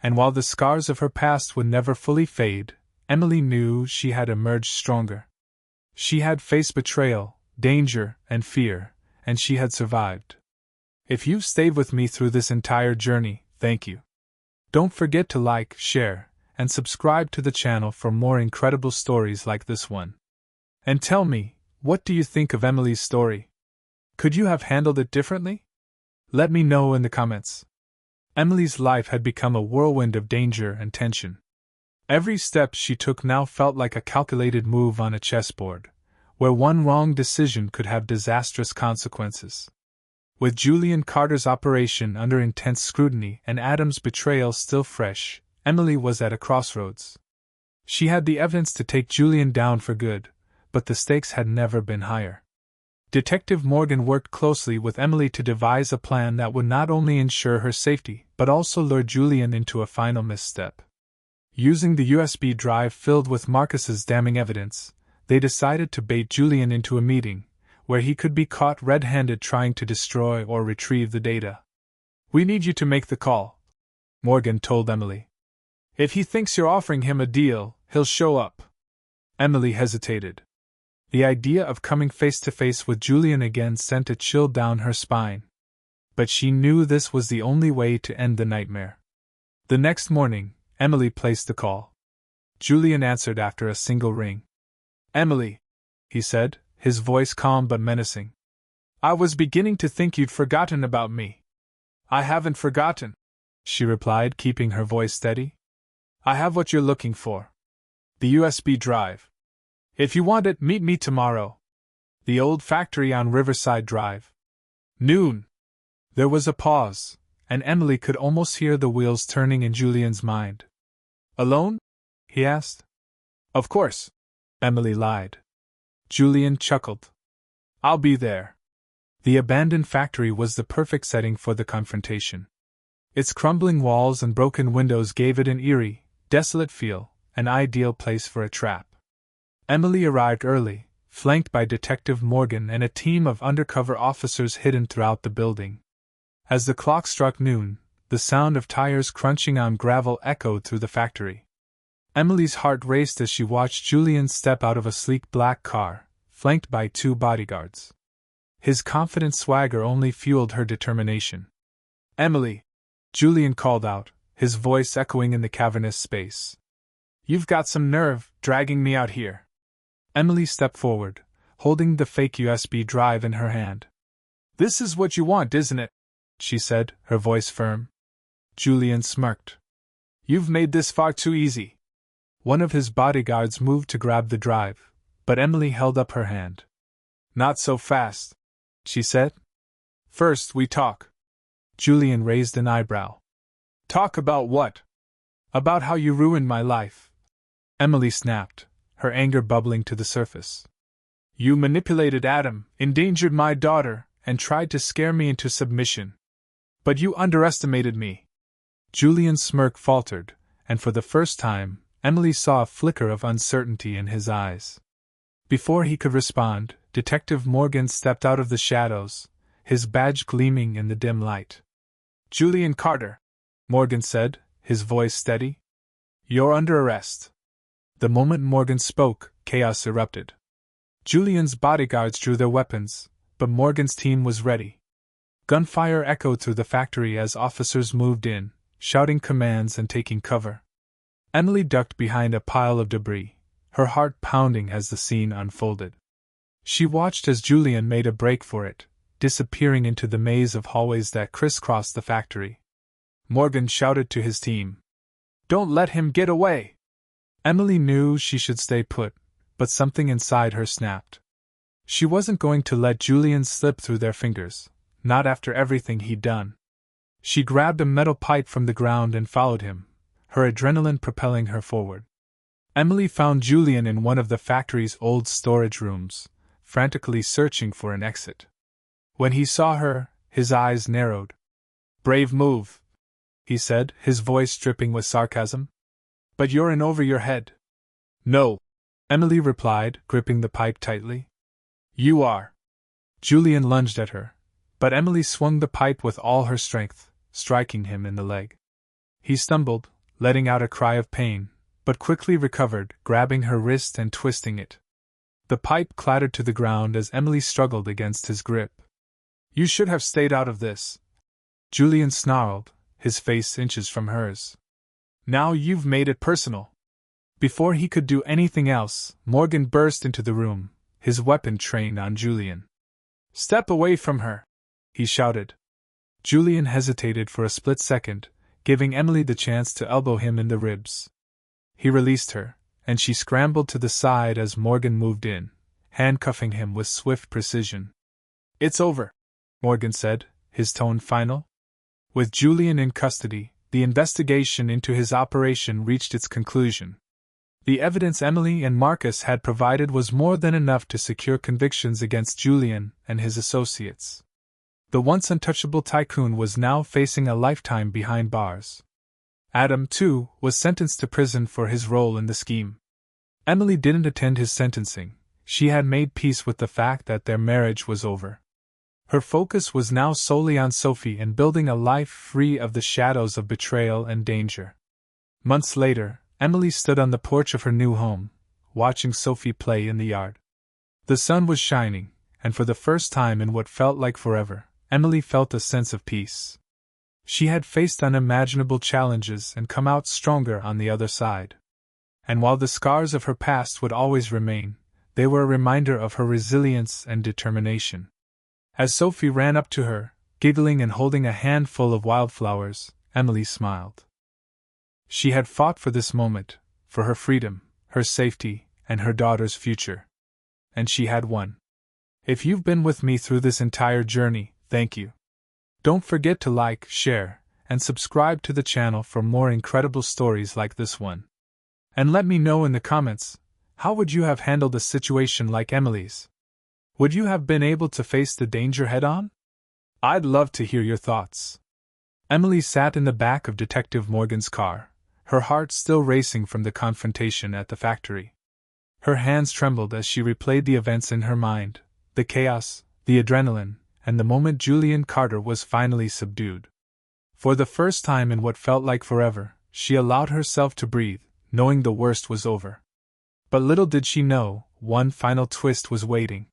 And while the scars of her past would never fully fade, Emily knew she had emerged stronger. She had faced betrayal, danger, and fear, and she had survived. If you've stayed with me through this entire journey, thank you. Don't forget to like, share, and subscribe to the channel for more incredible stories like this one. And tell me, what do you think of Emily's story? Could you have handled it differently? Let me know in the comments. Emily's life had become a whirlwind of danger and tension. Every step she took now felt like a calculated move on a chessboard, where one wrong decision could have disastrous consequences. With Julian Carter's operation under intense scrutiny and Adam's betrayal still fresh, Emily was at a crossroads. She had the evidence to take Julian down for good, but the stakes had never been higher. Detective Morgan worked closely with Emily to devise a plan that would not only ensure her safety, but also lure Julian into a final misstep. Using the USB drive filled with Marcus's damning evidence, they decided to bait Julian into a meeting, where he could be caught red-handed trying to destroy or retrieve the data. We need you to make the call, Morgan told Emily. If he thinks you're offering him a deal, he'll show up. Emily hesitated. The idea of coming face-to-face with Julian again sent a chill down her spine. but she knew this was the only way to end the nightmare. The next morning, Emily placed the call. Julian answered after a single ring. "Emily," he said, his voice calm but menacing. "I was beginning to think you'd forgotten about me." "I haven't forgotten," she replied, keeping her voice steady. "I have what you're looking for. The USB drive. If you want it, meet me tomorrow. The old factory on Riverside Drive. Noon." There was a pause, and Emily could almost hear the wheels turning in Julian's mind. "Alone?" he asked. "Of course," Emily lied. Julian chuckled. "I'll be there." The abandoned factory was the perfect setting for the confrontation. Its crumbling walls and broken windows gave it an eerie, desolate feel, an ideal place for a trap. Emily arrived early, flanked by Detective Morgan and a team of undercover officers hidden throughout the building. As the clock struck noon, the sound of tires crunching on gravel echoed through the factory. Emily's heart raced as she watched Julian step out of a sleek black car, flanked by 2 bodyguards. His confident swagger only fueled her determination. "Emily!" Julian called out, his voice echoing in the cavernous space. "You've got some nerve, dragging me out here." Emily stepped forward, holding the fake USB drive in her hand. "This is what you want, isn't it?" she said, her voice firm. Julian smirked. "You've made this far too easy." One of his bodyguards moved to grab the drive, but Emily held up her hand. "Not so fast," she said. "First we talk." Julian raised an eyebrow. "Talk about what?" "About how you ruined my life," Emily snapped, her anger bubbling to the surface. "You manipulated Adam, endangered my daughter, and tried to scare me into submission. But you underestimated me." Julian's smirk faltered, and for the first time, Emily saw a flicker of uncertainty in his eyes. Before he could respond, Detective Morgan stepped out of the shadows, his badge gleaming in the dim light. "Julian Carter," Morgan said, his voice steady. "You're under arrest." The moment Morgan spoke, chaos erupted. Julian's bodyguards drew their weapons, but Morgan's team was ready. Gunfire echoed through the factory as officers moved in, shouting commands and taking cover. Emily ducked behind a pile of debris, her heart pounding as the scene unfolded. She watched as Julian made a break for it, disappearing into the maze of hallways that crisscrossed the factory. Morgan shouted to his team, "Don't let him get away!" Emily knew she should stay put, but something inside her snapped. She wasn't going to let Julian slip through their fingers, not after everything he'd done. She grabbed a metal pipe from the ground and followed him, her adrenaline propelling her forward. Emily found Julian in one of the factory's old storage rooms, frantically searching for an exit. When he saw her, his eyes narrowed. "Brave move," he said, his voice dripping with sarcasm. "But you're in over your head." "No," Emily replied, gripping the pipe tightly. "You are." Julian lunged at her, but Emily swung the pipe with all her strength, striking him in the leg. He stumbled, letting out a cry of pain, but quickly recovered, grabbing her wrist and twisting it. The pipe clattered to the ground as Emily struggled against his grip. "You should have stayed out of this," Julian snarled, his face inches from hers. "Now you've made it personal." Before he could do anything else, Morgan burst into the room, his weapon trained on Julian. "Step away from her," he shouted. Julian hesitated for a split second, giving Emily the chance to elbow him in the ribs. He released her, and she scrambled to the side as Morgan moved in, handcuffing him with swift precision. "It's over," Morgan said, his tone final. With Julian in custody, the investigation into his operation reached its conclusion. The evidence Emily and Marcus had provided was more than enough to secure convictions against Julian and his associates. The once untouchable tycoon was now facing a lifetime behind bars. Adam, too, was sentenced to prison for his role in the scheme. Emily didn't attend his sentencing. She had made peace with the fact that their marriage was over. Her focus was now solely on Sophie and building a life free of the shadows of betrayal and danger. Months later, Emily stood on the porch of her new home, watching Sophie play in the yard. The sun was shining, and for the first time in what felt like forever, Emily felt a sense of peace. She had faced unimaginable challenges and come out stronger on the other side. And while the scars of her past would always remain, they were a reminder of her resilience and determination. As Sophie ran up to her, giggling and holding a handful of wildflowers, Emily smiled. She had fought for this moment, for her freedom, her safety, and her daughter's future. And she had won. If you've been with me through this entire journey, thank you. Don't forget to like, share, and subscribe to the channel for more incredible stories like this one. And let me know in the comments, how would you have handled a situation like Emily's? Would you have been able to face the danger head-on? I'd love to hear your thoughts. Emily sat in the back of Detective Morgan's car, her heart still racing from the confrontation at the factory. Her hands trembled as she replayed the events in her mind, the chaos, the adrenaline, and the moment Julian Carter was finally subdued. For the first time in what felt like forever, she allowed herself to breathe, knowing the worst was over. But little did she know, one final twist was waiting.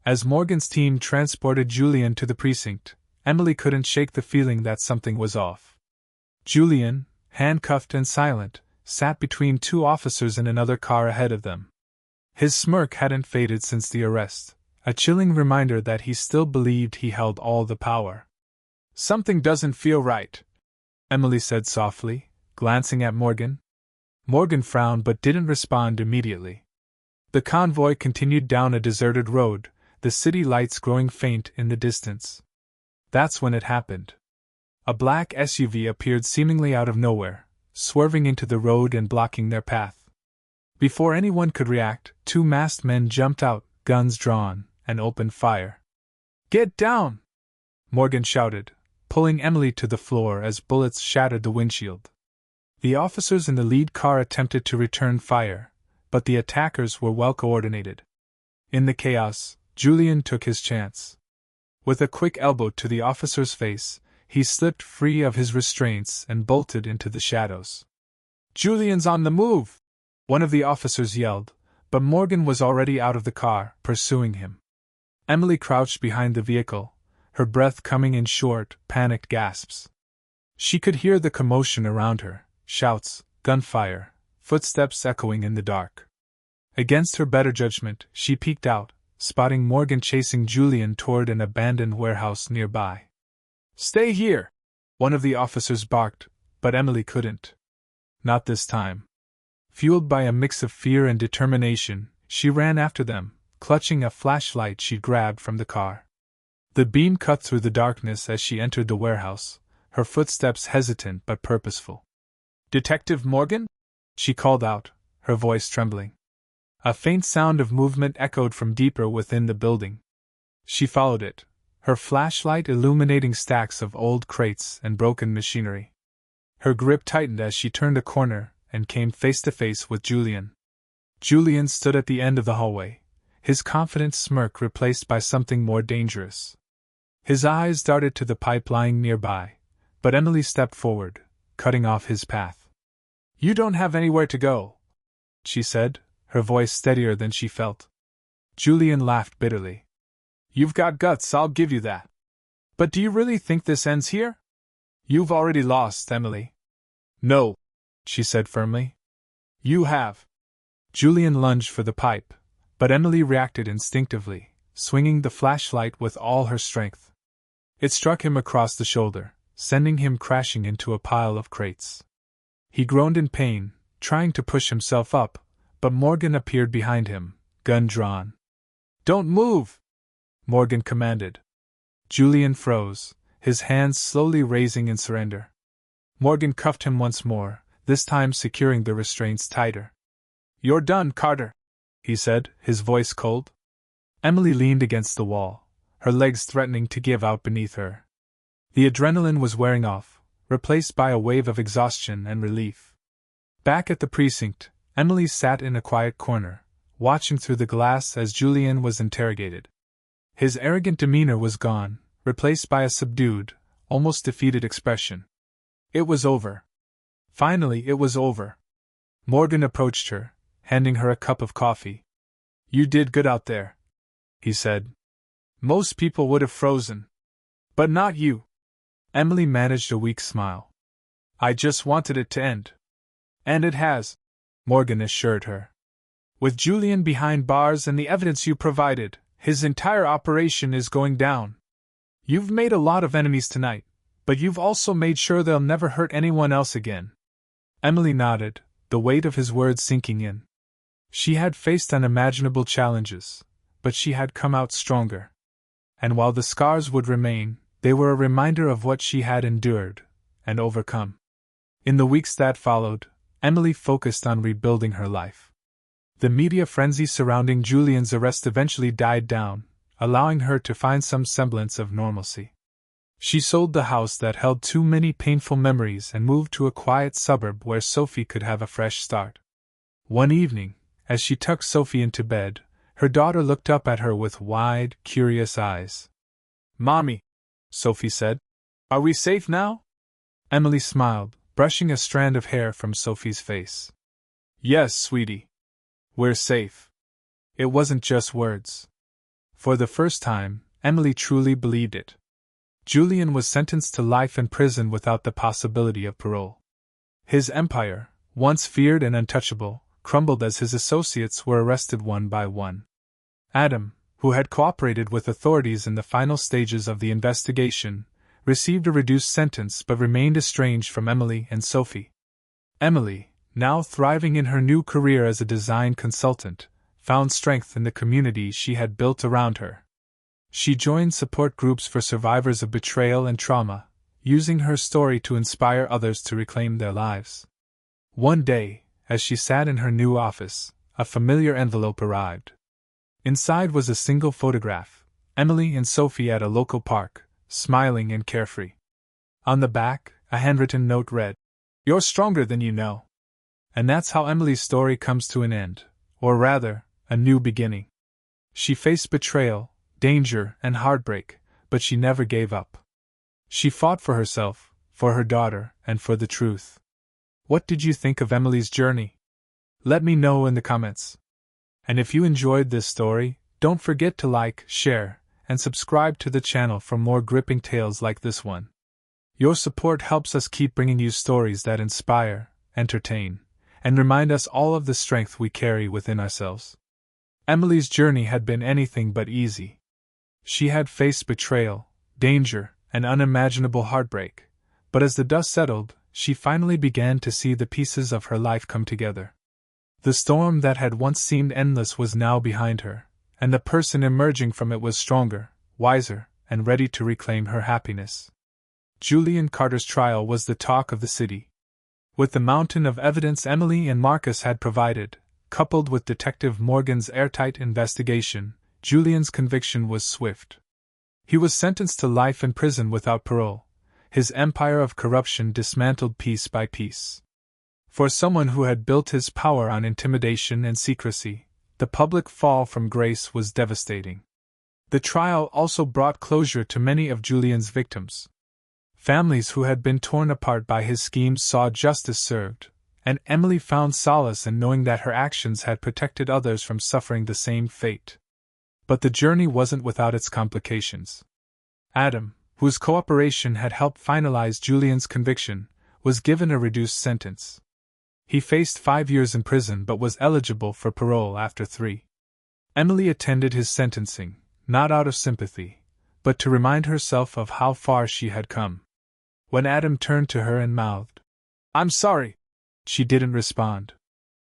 As Morgan's team transported Julian to the precinct, Emily couldn't shake the feeling that something was off. Julian, handcuffed and silent, sat between two officers in another car ahead of them. His smirk hadn't faded since the arrest, a chilling reminder that he still believed he held all the power. Something doesn't feel right, Emily said softly, glancing at Morgan. Morgan frowned but didn't respond immediately. The convoy continued down a deserted road, the city lights growing faint in the distance. That's when it happened. A black SUV appeared seemingly out of nowhere, swerving into the road and blocking their path. Before anyone could react, two masked men jumped out, guns drawn, and opened fire. "Get down!" Morgan shouted, pulling Emily to the floor as bullets shattered the windshield. The officers in the lead car attempted to return fire, but the attackers were well coordinated. In the chaos, Julian took his chance. With a quick elbow to the officer's face, he slipped free of his restraints and bolted into the shadows. "Julian's on the move!" one of the officers yelled, but Morgan was already out of the car, pursuing him. Emily crouched behind the vehicle, her breath coming in short, panicked gasps. She could hear the commotion around her, shouts, gunfire, footsteps echoing in the dark. Against her better judgment, she peeked out, spotting Morgan chasing Julian toward an abandoned warehouse nearby. "Stay here!" one of the officers barked, but Emily couldn't. Not this time. Fueled by a mix of fear and determination, she ran after them, clutching a flashlight she grabbed from the car. The beam cut through the darkness as she entered the warehouse, her footsteps hesitant but purposeful. "Detective Morgan?" she called out, her voice trembling. A faint sound of movement echoed from deeper within the building. She followed it, her flashlight illuminating stacks of old crates and broken machinery. Her grip tightened as she turned a corner and came face to face with Julian. Julian stood at the end of the hallway, his confident smirk replaced by something more dangerous. His eyes darted to the pipe lying nearby, but Emily stepped forward, cutting off his path. "You don't have anywhere to go," she said, her voice steadier than she felt. Julian laughed bitterly. "You've got guts, I'll give you that. But do you really think this ends here? You've already lost, Emily." "No," she said firmly. "You have." Julian lunged for the pipe, but Emily reacted instinctively, swinging the flashlight with all her strength. It struck him across the shoulder, sending him crashing into a pile of crates. He groaned in pain, trying to push himself up, but Morgan appeared behind him, gun drawn. "Don't move!" Morgan commanded. Julian froze, his hands slowly raising in surrender. Morgan cuffed him once more, this time securing the restraints tighter. "You're done, Carter," he said, his voice cold. Emily leaned against the wall, her legs threatening to give out beneath her. The adrenaline was wearing off, replaced by a wave of exhaustion and relief. Back at the precinct, Emily sat in a quiet corner, watching through the glass as Julian was interrogated. His arrogant demeanor was gone, replaced by a subdued, almost defeated expression. It was over. Finally, it was over. Morgan approached her, handing her a cup of coffee. "You did good out there," he said. "Most people would have frozen. But not you. Emily managed a weak smile. I just wanted it to end. And it has, Morgan assured her. With Julian behind bars and the evidence you provided, his entire operation is going down. You've made a lot of enemies tonight, but you've also made sure they'll never hurt anyone else again. Emily nodded, the weight of his words sinking in. She had faced unimaginable challenges, but she had come out stronger. And while the scars would remain, they were a reminder of what she had endured and overcome. In the weeks that followed, Emily focused on rebuilding her life. The media frenzy surrounding Julian's arrest eventually died down, allowing her to find some semblance of normalcy. She sold the house that held too many painful memories and moved to a quiet suburb where Sophie could have a fresh start. One evening, as she tucked Sophie into bed, her daughter looked up at her with wide, curious eyes. "Mommy," Sophie said, "are we safe now?" Emily smiled, brushing a strand of hair from Sophie's face. "Yes, sweetie. We're safe." It wasn't just words. For the first time, Emily truly believed it. Julian was sentenced to life in prison without the possibility of parole. His empire, once feared and untouchable, crumbled as his associates were arrested one by one. Adam, who had cooperated with authorities in the final stages of the investigation, received a reduced sentence but remained estranged from Emily and Sophie. Emily, now thriving in her new career as a design consultant, found strength in the community she had built around her. She joined support groups for survivors of betrayal and trauma, using her story to inspire others to reclaim their lives. One day, as she sat in her new office, a familiar envelope arrived. Inside was a single photograph, Emily and Sophie at a local park, smiling and carefree. On the back, a handwritten note read, "You're stronger than you know." And that's how Emily's story comes to an end, or rather, a new beginning. She faced betrayal, danger, and heartbreak, but she never gave up. She fought for herself, for her daughter, and for the truth. What did you think of Emily's journey? Let me know in the comments. And if you enjoyed this story, don't forget to like, share, and subscribe to the channel for more gripping tales like this one. Your support helps us keep bringing you stories that inspire, entertain, and remind us all of the strength we carry within ourselves. Emily's journey had been anything but easy. She had faced betrayal, danger, and unimaginable heartbreak, but as the dust settled, she finally began to see the pieces of her life come together. The storm that had once seemed endless was now behind her, and the person emerging from it was stronger, wiser, and ready to reclaim her happiness. Julian Carter's trial was the talk of the city. With the mountain of evidence Emily and Marcus had provided, coupled with Detective Morgan's airtight investigation, Julian's conviction was swift. He was sentenced to life in prison without parole, his empire of corruption dismantled piece by piece. For someone who had built his power on intimidation and secrecy, the public fall from grace was devastating. The trial also brought closure to many of Julian's victims. Families who had been torn apart by his schemes saw justice served, and Emily found solace in knowing that her actions had protected others from suffering the same fate. But the journey wasn't without its complications. Adam, whose cooperation had helped finalize Julian's conviction, was given a reduced sentence. He faced 5 years in prison but was eligible for parole after 3. Emily attended his sentencing, not out of sympathy, but to remind herself of how far she had come. When Adam turned to her and mouthed, "I'm sorry," she didn't respond.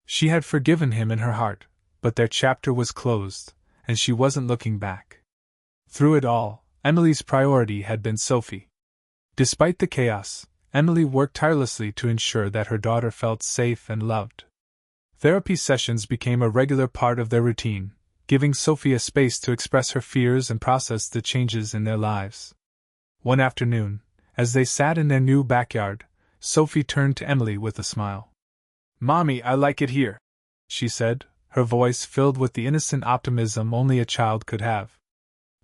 She had forgiven him in her heart, but their chapter was closed, and she wasn't looking back. Through it all, Emily's priority had been Sophie. Despite the chaos, Emily worked tirelessly to ensure that her daughter felt safe and loved. Therapy sessions became a regular part of their routine, giving Sophie a space to express her fears and process the changes in their lives. One afternoon, as they sat in their new backyard, Sophie turned to Emily with a smile. "Mommy, I like it here," she said, her voice filled with the innocent optimism only a child could have.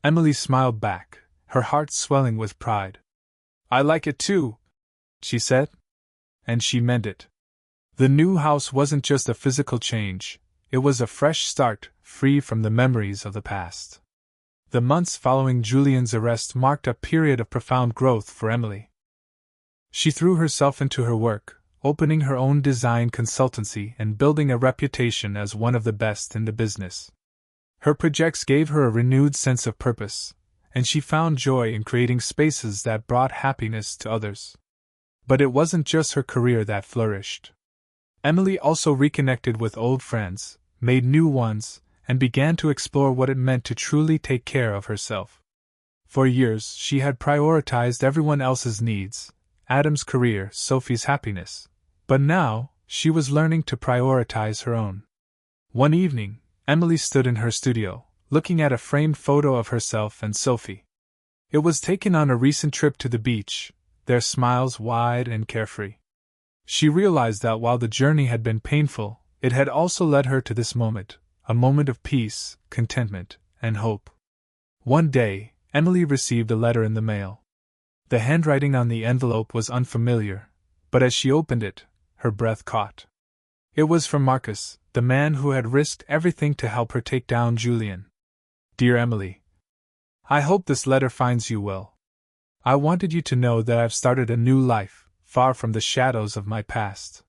Emily smiled back, her heart swelling with pride. "I like it too," she said. And she meant it. The new house wasn't just a physical change, it was a fresh start, free from the memories of the past. The months following Julian's arrest marked a period of profound growth for Emily. She threw herself into her work, opening her own design consultancy and building a reputation as one of the best in the business. Her projects gave her a renewed sense of purpose, and she found joy in creating spaces that brought happiness to others. But it wasn't just her career that flourished. Emily also reconnected with old friends, made new ones, and began to explore what it meant to truly take care of herself. For years, she had prioritized everyone else's needs, Adam's career, Sophie's happiness. But now, she was learning to prioritize her own. One evening, Emily stood in her studio, looking at a framed photo of herself and Sophie. It was taken on a recent trip to the beach, their smiles wide and carefree. She realized that while the journey had been painful, it had also led her to this moment, a moment of peace, contentment, and hope. One day, Emily received a letter in the mail. The handwriting on the envelope was unfamiliar, but as she opened it, her breath caught. It was from Marcus, the man who had risked everything to help her take down Julian. Dear Emily, I hope this letter finds you well. I wanted you to know that I've started a new life, far from the shadows of my past.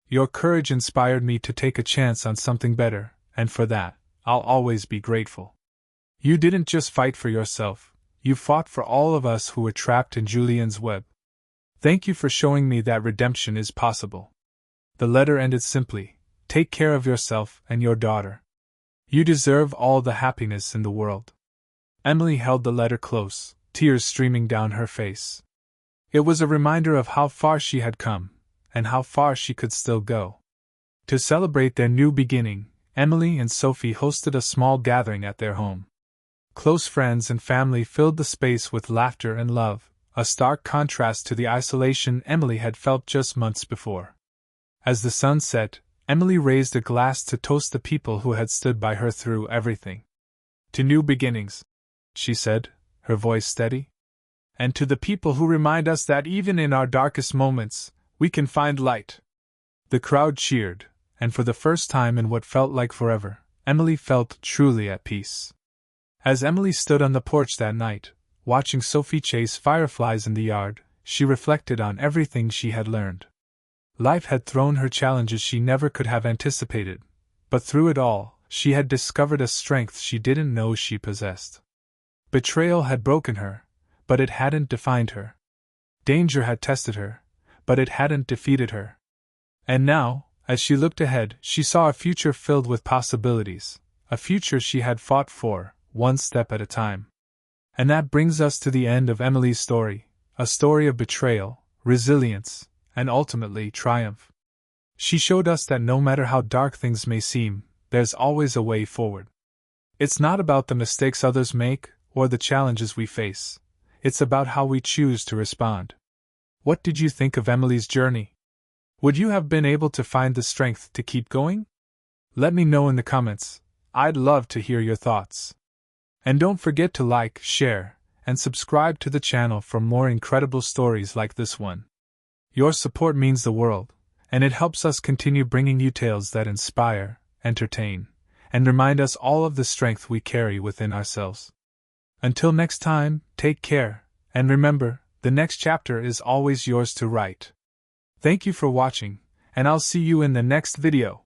Your courage inspired me to take a chance on something better, and for that, I'll always be grateful. You didn't just fight for yourself, you fought for all of us who were trapped in Julian's web. Thank you for showing me that redemption is possible. The letter ended simply, take care of yourself and your daughter. You deserve all the happiness in the world. Emily held the letter close, tears streaming down her face. It was a reminder of how far she had come, and how far she could still go. To celebrate their new beginning, Emily and Sophie hosted a small gathering at their home. Close friends and family filled the space with laughter and love, a stark contrast to the isolation Emily had felt just months before. As the sun set, Emily raised a glass to toast the people who had stood by her through everything. To new beginnings, she said, her voice steady. And to the people who remind us that even in our darkest moments, we can find light. The crowd cheered, and for the first time in what felt like forever, Emily felt truly at peace. As Emily stood on the porch that night, watching Sophie chase fireflies in the yard, she reflected on everything she had learned. Life had thrown her challenges she never could have anticipated, but through it all, she had discovered a strength she didn't know she possessed. Betrayal had broken her, but it hadn't defined her. Danger had tested her, but it hadn't defeated her. And now, as she looked ahead, she saw a future filled with possibilities, a future she had fought for, one step at a time. And that brings us to the end of Emily's story, a story of betrayal, resilience, and ultimately triumph. She showed us that no matter how dark things may seem, there's always a way forward. It's not about the mistakes others make, or the challenges we face. It's about how we choose to respond. What did you think of Emily's journey? Would you have been able to find the strength to keep going? Let me know in the comments. I'd love to hear your thoughts. And don't forget to like, share, and subscribe to the channel for more incredible stories like this one. Your support means the world, and it helps us continue bringing you tales that inspire, entertain, and remind us all of the strength we carry within ourselves. Until next time, take care, and remember, the next chapter is always yours to write. Thank you for watching, and I'll see you in the next video.